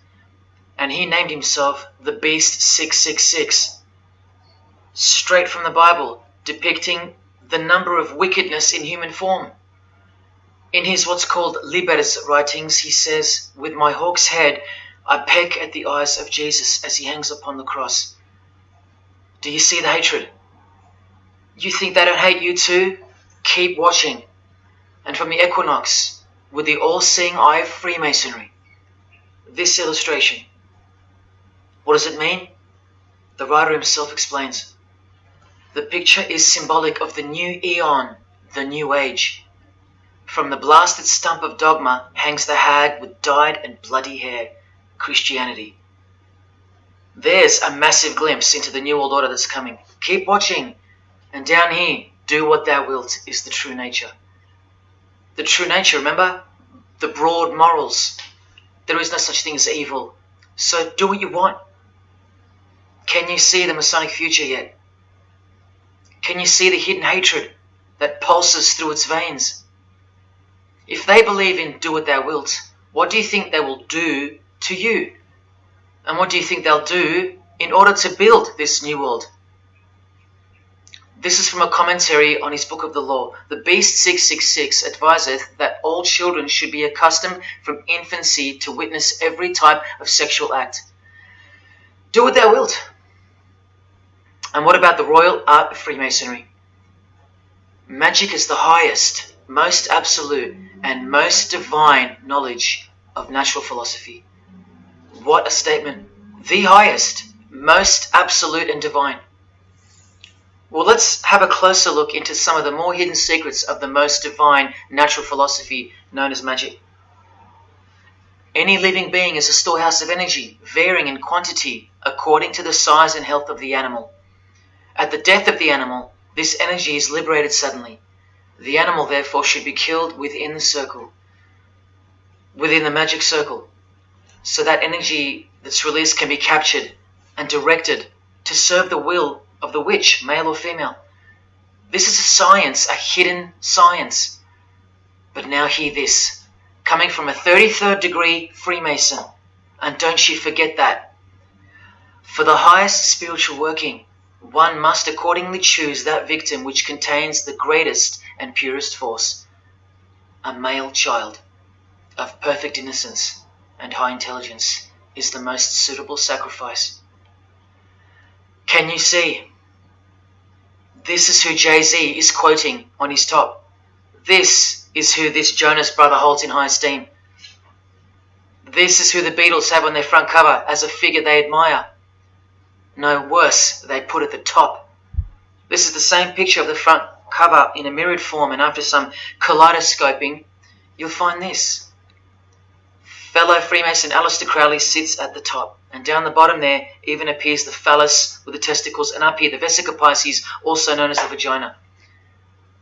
and he named himself the Beast 666, straight from the Bible, depicting the number of wickedness in human form. In his what's called Libers writings, he says, "With my hawk's head, I peck at the eyes of Jesus as he hangs upon the cross." Do you see the hatred? You think they don't hate you too? Keep watching. And from the equinox, with the all-seeing eye of Freemasonry, this illustration. What does it mean? The writer himself explains. The picture is symbolic of the new eon, the new age. From the blasted stump of dogma hangs the hag with dyed and bloody hair, Christianity. There's a massive glimpse into the New World Order that's coming. Keep watching. And down here, do what thou wilt is the true nature. The true nature, remember? The broad morals. There is no such thing as evil. So do what you want. Can you see the Masonic future yet? Can you see the hidden hatred that pulses through its veins? If they believe in do what thou wilt, what do you think they will do to you? And what do you think they'll do in order to build this new world? This is from a commentary on his book of the law. The Beast 666 adviseth that all children should be accustomed from infancy to witness every type of sexual act. Do what thou wilt. And what about the royal art of Freemasonry? Magic is the highest, most absolute, and most divine knowledge of natural philosophy. What a statement. The highest, most absolute and divine. Well, let's have a closer look into some of the more hidden secrets of the most divine natural philosophy known as magic. Any living being is a storehouse of energy, varying in quantity according to the size and health of the animal. At the death of the animal, this energy is liberated suddenly. The animal, therefore, should be killed within the circle, within the magic circle, so that energy that's released can be captured and directed to serve the will of the witch, male or female. This is a science, a hidden science. But now hear this, coming from a 33rd degree Freemason, and don't you forget that. For the highest spiritual working, one must accordingly choose that victim which contains the greatest and purest force, a male child of perfect innocence and high intelligence is the most suitable sacrifice. Can you see? This is who Jay-Z is quoting on his top. This is who this Jonas brother holds in high esteem. This is who the Beatles have on their front cover as a figure they admire. No worse, they put at the top. This is the same picture of the front cover in a mirrored form, and after some kaleidoscoping, you'll find this. Fellow Freemason Aleister Crowley sits at the top, and down the bottom there even appears the phallus with the testicles, and up here the vesica Pisces, also known as the vagina.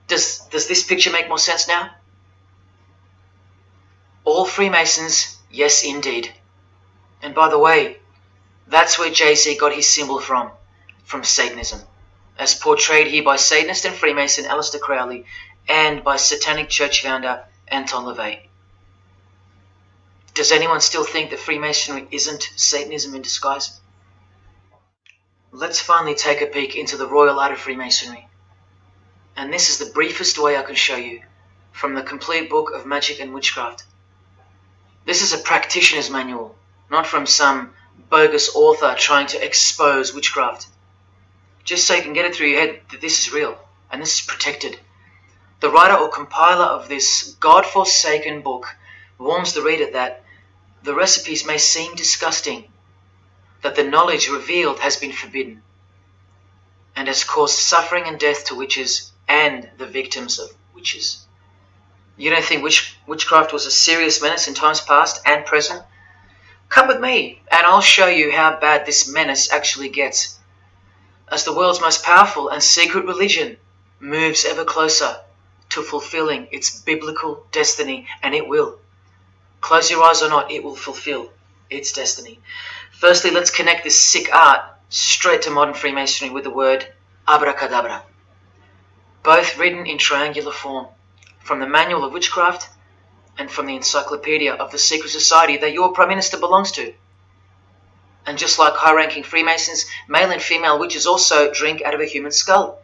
Does this picture make more sense now? All Freemasons, yes indeed. And by the way, that's where Jay-Z got his symbol from Satanism, as portrayed here by Satanist and Freemason Aleister Crowley and by Satanic Church founder Anton LaVey. Does anyone still think that Freemasonry isn't Satanism in disguise? Let's finally take a peek into the royal art of Freemasonry. And this is the briefest way I can show you from the complete book of Magic and Witchcraft. This is a practitioner's manual, not from some bogus author trying to expose witchcraft. Just so you can get it through your head that this is real and this is protected. The writer or compiler of this God-forsaken book warns the reader that the recipes may seem disgusting, that the knowledge revealed has been forbidden, and has caused suffering and death to witches and the victims of witches. You don't think witchcraft was a serious menace in times past and present? Come with me, and I'll show you how bad this menace actually gets, as the world's most powerful and secret religion moves ever closer to fulfilling its biblical destiny, and it will. Close your eyes or not, it will fulfill its destiny. Firstly, let's connect this sick art straight to modern Freemasonry with the word abracadabra, both written in triangular form from the Manual of Witchcraft and from the Encyclopedia of the Secret Society that your Prime Minister belongs to. And just like high-ranking Freemasons, male and female witches also drink out of a human skull.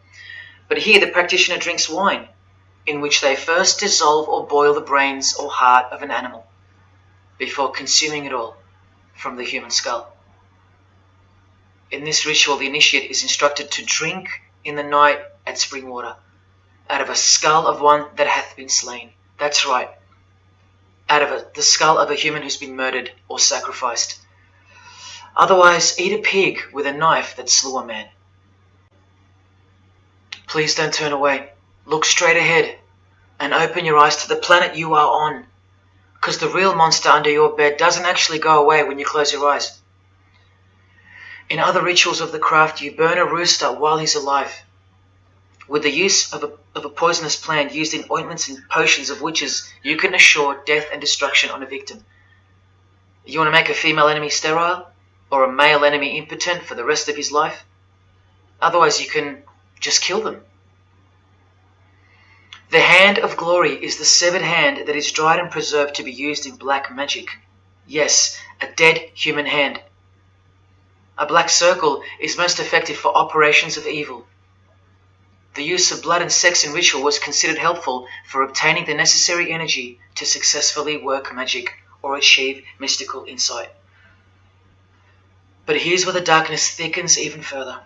But here the practitioner drinks wine, in which they first dissolve or boil the brains or heart of an animal, before consuming it all from the human skull. In this ritual, the initiate is instructed to drink in the night at spring water, out of a skull of one that hath been slain. That's right, out of the skull of a human who's been murdered or sacrificed. Otherwise, eat a pig with a knife that slew a man. Please don't turn away. Look straight ahead and open your eyes to the planet you are on, because the real monster under your bed doesn't actually go away when you close your eyes. In other rituals of the craft, you burn a rooster while he's alive. With the use of a poisonous plant used in ointments and potions of witches, you can assure death and destruction on a victim. You want to make a female enemy sterile or a male enemy impotent for the rest of his life? Otherwise, you can just kill them. The hand of glory is the severed hand that is dried and preserved to be used in black magic. Yes, a dead human hand. A black circle is most effective for operations of evil. The use of blood and sex in ritual was considered helpful for obtaining the necessary energy to successfully work magic or achieve mystical insight. But here's where the darkness thickens even further.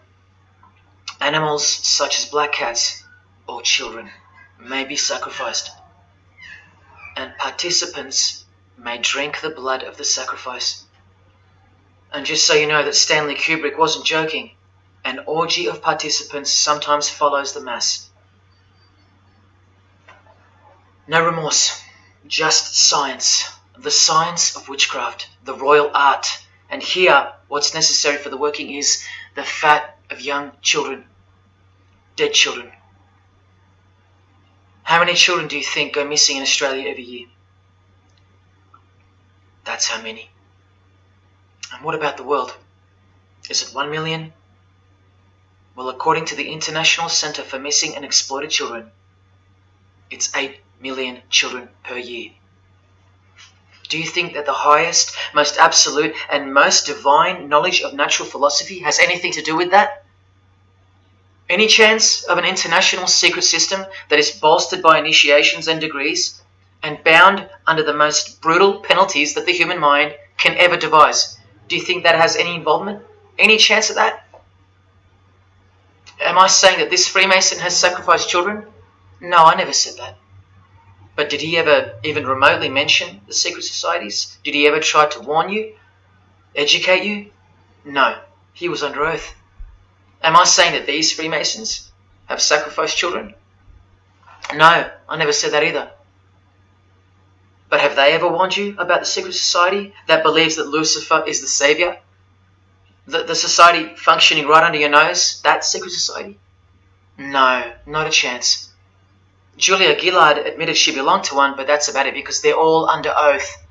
Animals such as black cats or children may be sacrificed, and participants may drink the blood of the sacrifice. And just so you know that Stanley Kubrick wasn't joking, an orgy of participants sometimes follows the mass. No remorse, just science, the science of witchcraft, the royal art. And here, what's necessary for the working is the fat of young children, dead children. How many children do you think go missing in Australia every year? That's how many. And what about the world? Is it 1 million? Well, according to the International Centre for Missing and Exploited Children, it's 8 million children per year. Do you think that the highest, most absolute, and most divine knowledge of natural philosophy has anything to do with that? Any chance of an international secret system that is bolstered by initiations and degrees and bound under the most brutal penalties that the human mind can ever devise? Do you think that has any involvement? Any chance of that? Am I saying that this Freemason has sacrificed children? No, I never said that. But did he ever even remotely mention the secret societies? Did he ever try to warn you? Educate you? No, he was under oath. Am I saying that these Freemasons have sacrificed children? No, I never said that either. But have they ever warned you about the secret society that believes that Lucifer is the savior? The society functioning right under your nose, that secret society? No, not a chance. Julia Gillard admitted she belonged to one, but that's about it because they're all under oath.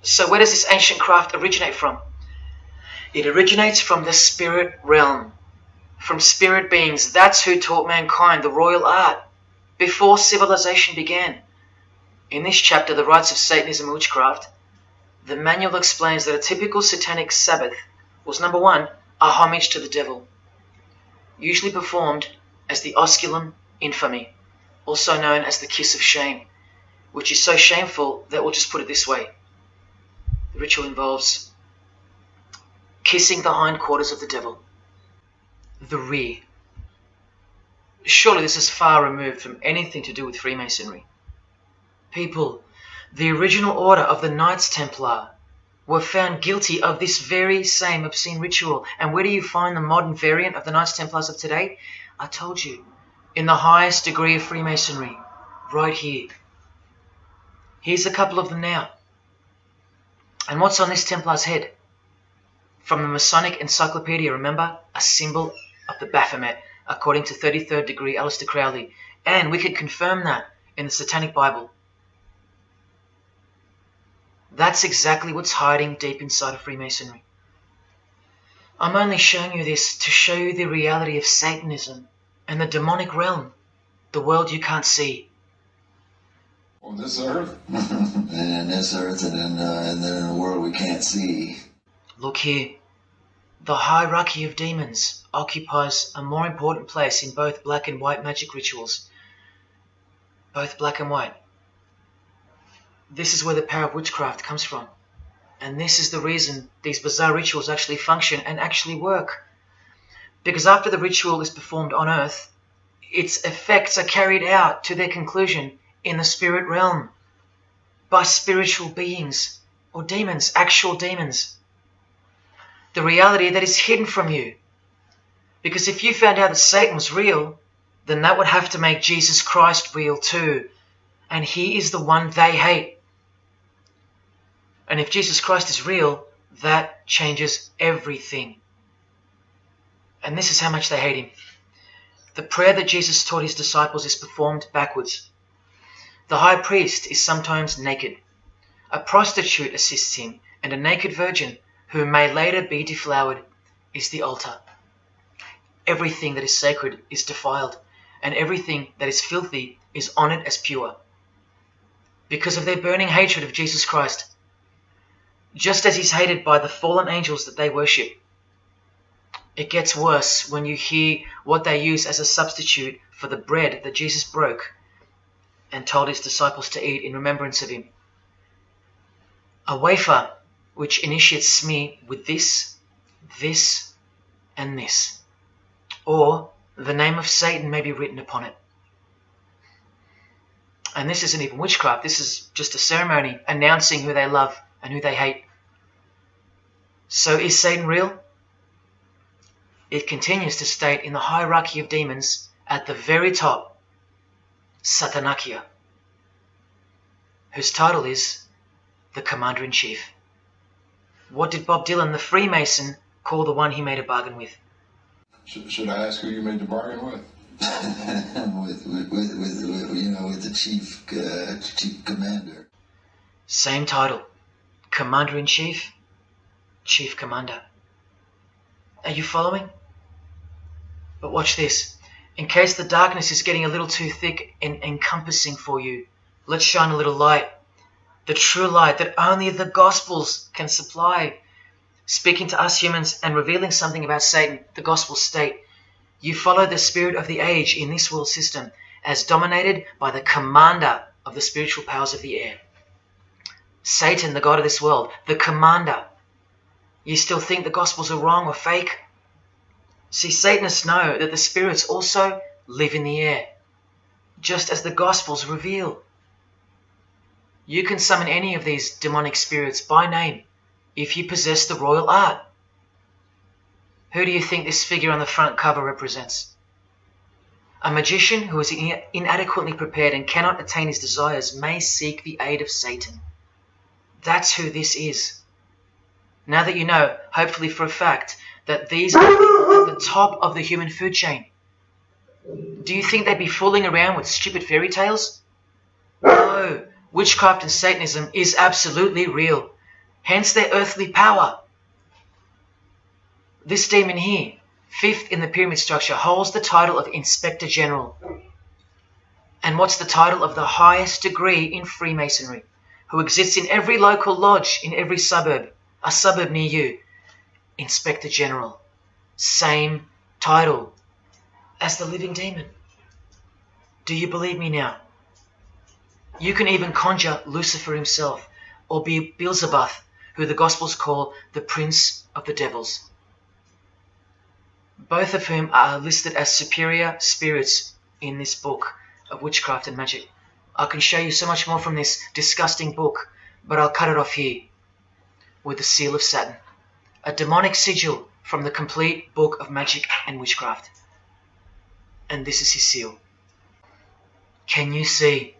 So where does this ancient craft originate from? It originates from the spirit realm, from spirit beings. That's who taught mankind the royal art before civilization began. In this chapter, The Rites of Satanism and Witchcraft, the manual explains that a typical satanic Sabbath was, number one, a homage to the devil, usually performed as the osculum infami, also known as the kiss of shame, which is so shameful that we'll just put it this way. The ritual involves kissing the hindquarters of the devil, the rear. Surely this is far removed from anything to do with Freemasonry. People, the original order of the Knights Templar were found guilty of this very same obscene ritual. And where do you find the modern variant of the Knights Templars of today? I told you, in the highest degree of Freemasonry, right here. Here's a couple of them now. And what's on this Templar's head? From the Masonic Encyclopedia, remember? A symbol of the Baphomet, according to 33rd degree Aleister Crowley. And we could confirm that in the Satanic Bible. That's exactly what's hiding deep inside of Freemasonry. I'm only showing you this to show you the reality of Satanism and the demonic realm, the world you can't see. On this earth, and in this earth, and then in a world we can't see. Look here. The hierarchy of demons occupies a more important place in both black and white magic rituals. Both black and white. This is where the power of witchcraft comes from. And this is the reason these bizarre rituals actually function and actually work. Because after the ritual is performed on earth, its effects are carried out to their conclusion in the spirit realm by spiritual beings or demons, actual demons. The reality that is hidden from you. Because if you found out that Satan was real, then that would have to make Jesus Christ real too. And he is the one they hate. And if Jesus Christ is real, That changes everything. And this is how much they hate him. The prayer that Jesus taught his disciples is performed backwards. The high priest is sometimes naked. A prostitute assists him, and a naked virgin, who may later be deflowered, is the altar. Everything that is sacred is defiled, and everything that is filthy is honored as pure, because of their burning hatred of Jesus Christ, just as he's hated by the fallen angels that they worship. It gets worse when you hear what they use as a substitute for the bread that Jesus broke and told his disciples to eat in remembrance of him. A wafer which initiates me with this, this, and this, or the name of Satan may be written upon it. And this isn't even witchcraft. This is just a ceremony announcing who they love and who they hate. So is Satan real? It continues to state in the hierarchy of demons at the very top, Satanakia, whose title is the Commander-in-Chief. What did Bob Dylan, the Freemason, call the one he made a bargain with? Should I ask who you made the bargain with? with the chief commander. Same title, Commander-in-Chief, Chief Commander. Are you following? But watch this. In case the darkness is getting a little too thick and encompassing for you, let's shine a little light. The true light that only the Gospels can supply. Speaking to us humans and revealing something about Satan, the Gospels state, you follow the spirit of the age in this world system as dominated by the commander of the spiritual powers of the air. Satan, the god of this world, the commander. You still think the Gospels are wrong or fake? See, Satanists know that the spirits also live in the air, just as the Gospels reveal. You can summon any of these demonic spirits by name if you possess the royal art. Who do you think this figure on the front cover represents? A magician who is inadequately prepared and cannot attain his desires may seek the aid of Satan. That's who this is. Now that you know, hopefully for a fact, that these are people at the top of the human food chain, do you think they'd be fooling around with stupid fairy tales? No, witchcraft and Satanism is absolutely real, hence their earthly power. This demon here, fifth in the pyramid structure, holds the title of Inspector General. And what's the title of the highest degree in Freemasonry, who exists in every local lodge in every suburb, a suburb near you? Inspector General. Same title as the living demon. Do you believe me now? You can even conjure Lucifer himself, or be Beelzebub, who the Gospels call the Prince of the Devils, both of whom are listed as superior spirits in this book of witchcraft and magic. I can show you so much more from this disgusting book, but I'll cut it off here with the seal of Saturn, a demonic sigil from the complete book of magic and witchcraft. And this is his seal. Can you see?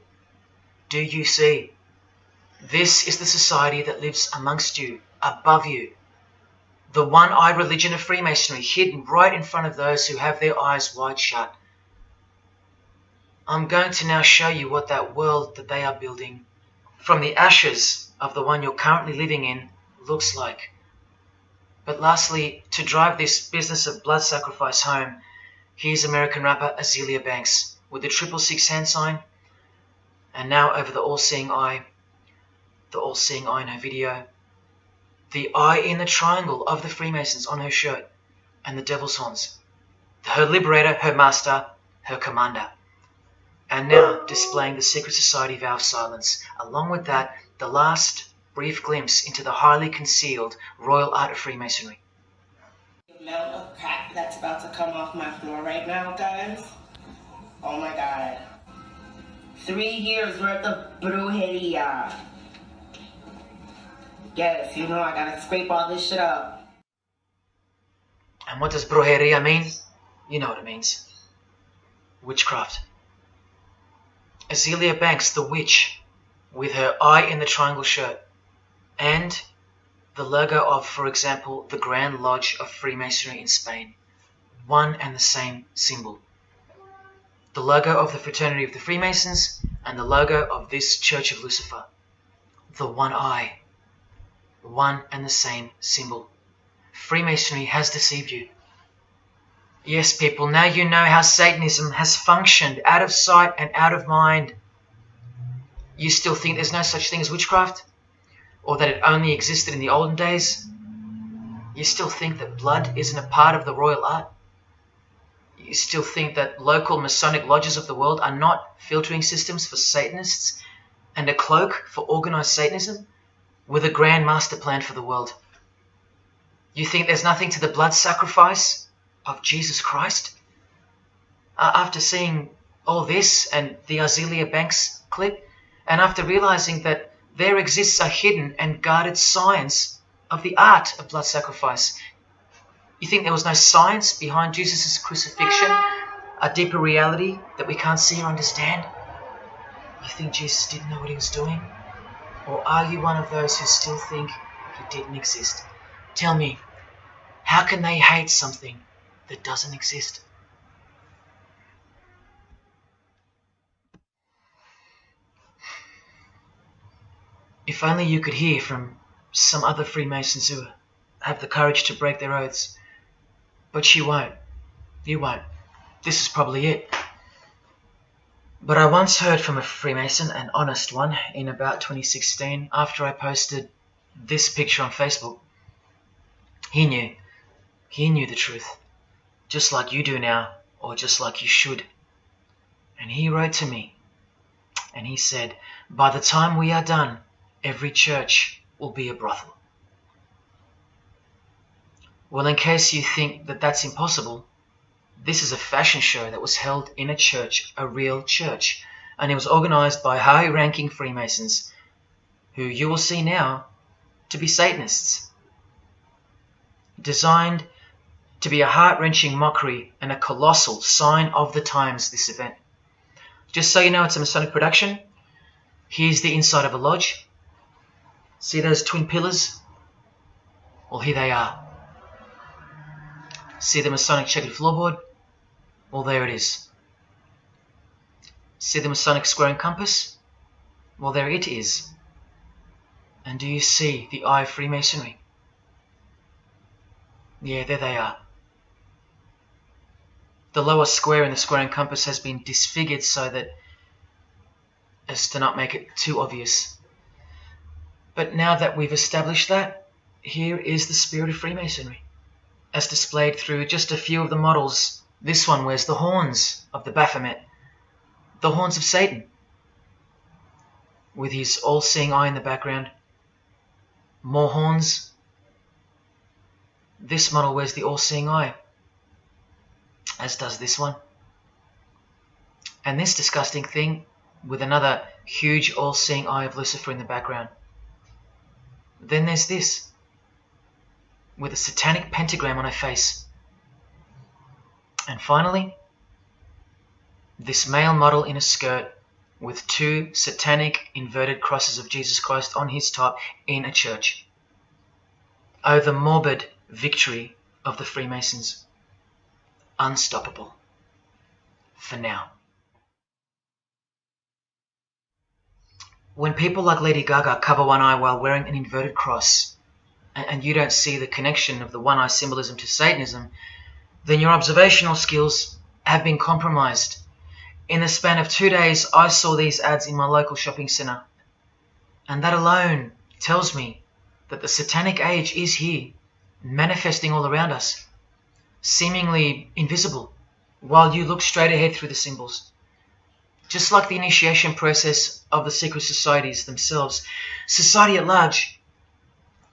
Do you see? This is the society that lives amongst you, above you. The one-eyed religion of Freemasonry, hidden right in front of those who have their eyes wide shut. I'm going to now show you what that world that they are building from the ashes of the one you're currently living in looks like. But lastly, to drive this business of blood sacrifice home, here's American rapper Azealia Banks with the 666 hand sign, and now over the all-seeing eye in her video, the eye in the triangle of the Freemasons on her shirt, and the devil's horns, her liberator, her master, her commander. And now displaying the secret society vow of silence. Along with that, the last brief glimpse into the highly concealed royal art of Freemasonry. The amount of crap that's about to come off my floor right now, guys. Oh my god. 3 years worth of brujeria. Yes, you know I gotta scrape all this shit up. And what does brujeria mean? You know what it means. Witchcraft. Azealia Banks, the witch, with her eye in the triangle shirt, and the logo of, for example, the Grand Lodge of Freemasonry in Spain. One and the same symbol. The logo of the Fraternity of the Freemasons and the logo of this Church of Lucifer. The one eye. One and the same symbol. Freemasonry has deceived you. Yes, people, now you know how Satanism has functioned out of sight and out of mind. You still think there's no such thing as witchcraft? Or that it only existed in the olden days? You still think that blood isn't a part of the royal art? You still think that local Masonic lodges of the world are not filtering systems for Satanists and a cloak for organized Satanism with a grand master plan for the world? You think there's nothing to the blood sacrifice of Jesus Christ? After seeing all this and the Azealia Banks clip, and after realizing that there exists a hidden and guarded science of the art of blood sacrifice, you think there was no science behind Jesus' crucifixion, a deeper reality that we can't see or understand? You think Jesus didn't know what he was doing? Or are you one of those who still think he didn't exist? Tell me, how can they hate something that doesn't exist? If only you could hear from some other Freemasons who have the courage to break their oaths. But you won't. You won't. This is probably it. But I once heard from a Freemason, an honest one, in about 2016, after I posted this picture on Facebook. He knew the truth, just like you do now, or just like you should. And he wrote to me, and he said, by the time we are done, every church will be a brothel. Well, in case you think that that's impossible, this is a fashion show that was held in a church, a real church, and it was organized by high-ranking Freemasons, who you will see now to be Satanists. Designed to be a heart-wrenching mockery and a colossal sign of the times, this event. Just so you know, it's a Masonic production. Here's the inside of a lodge. See those twin pillars? Well, here they are. See the Masonic checkered floorboard? Well, there it is. See the Masonic square and compass? Well, there it is. And do you see the eye of Freemasonry? Yeah, there they are. The lower square in the square and compass has been disfigured so that as to not make it too obvious. But now that we've established that, here is the spirit of Freemasonry, as displayed through just a few of the models. This one wears the horns of the Baphomet, the horns of Satan, with his all-seeing eye in the background. More horns. This model wears the all-seeing eye, as does this one. And this disgusting thing with another huge all-seeing eye of Lucifer in the background. Then there's this, with a satanic pentagram on her face. And finally, this male model in a skirt with two satanic inverted crosses of Jesus Christ on his top in a church. Oh, the morbid victory of the Freemasons. Unstoppable. For now. When people like Lady Gaga cover one eye while wearing an inverted cross, and you don't see the connection of the one eye symbolism to Satanism, then your observational skills have been compromised. In the span of 2 days, I saw these ads in my local shopping centre. And that alone tells me that the satanic age is here, manifesting all around us, seemingly invisible, while you look straight ahead through the symbols. Just like the initiation process of the secret societies themselves, society at large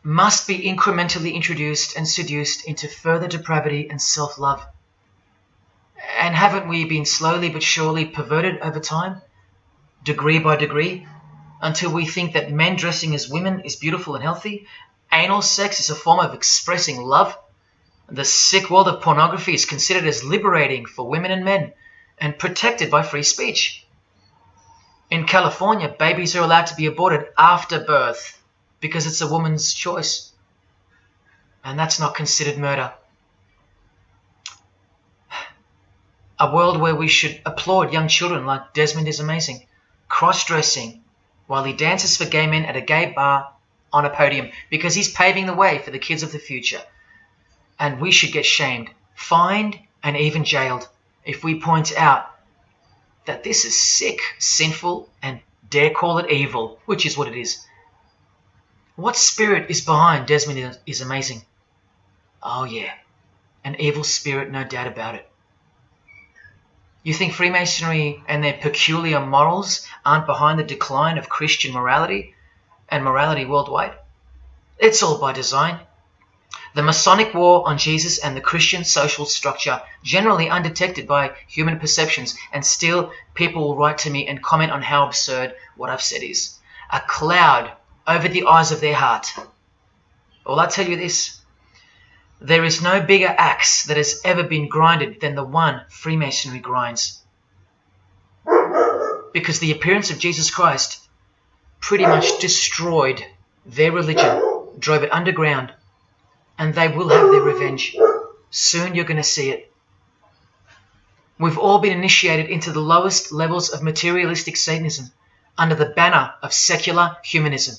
must be incrementally introduced and seduced into further depravity and self-love. And haven't we been slowly but surely perverted over time, degree by degree, until we think that men dressing as women is beautiful and healthy, anal sex is a form of expressing love, the sick world of pornography is considered as liberating for women and men, and protected by free speech. In California, babies are allowed to be aborted after birth because it's a woman's choice. and that's not considered murder. A world where we should applaud young children like Desmond is amazing, cross-dressing while he dances for gay men at a gay bar on a podium because he's paving the way for the kids of the future. And we should get shamed, fined, and even jailed if we point out that this is sick, sinful, and dare call it evil, which is what it is. What spirit is behind Desmond is amazing? Oh yeah, an evil spirit, no doubt about it. You think Freemasonry and their peculiar morals aren't behind the decline of Christian morality and morality worldwide? It's all by design. The Masonic war on Jesus and the Christian social structure, generally undetected by human perceptions, and still people will write to me and comment on how absurd what I've said is. A cloud over the eyes of their heart. Well, I tell you this, there is no bigger axe that has ever been grinded than the one Freemasonry grinds. Because the appearance of Jesus Christ pretty much destroyed their religion, drove it underground, and they will have their revenge. Soon you're going to see it. We've all been initiated into the lowest levels of materialistic Satanism under the banner of secular humanism.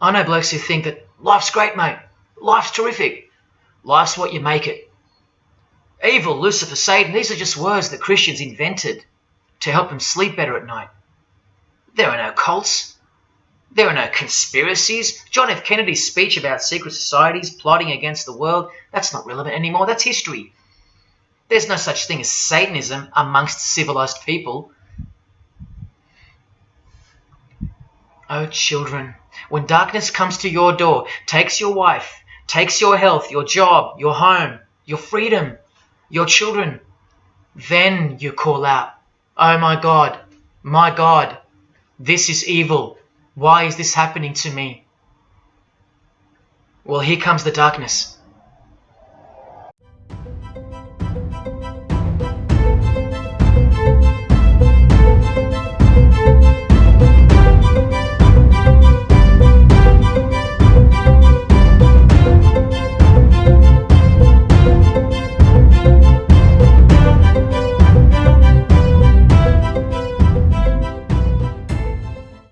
I know blokes who think that life's great, mate. Life's terrific. Life's what you make it. Evil, Lucifer, Satan, these are just words that Christians invented to help them sleep better at night. There are no cults. There are no conspiracies. John F. Kennedy's speech about secret societies plotting against the world, that's not relevant anymore. That's history. There's no such thing as Satanism amongst civilized people. Oh, children, when darkness comes to your door, takes your wife, takes your health, your job, your home, your freedom, your children, then you call out, oh my God, this is evil. Why is this happening to me? Well, here comes the darkness.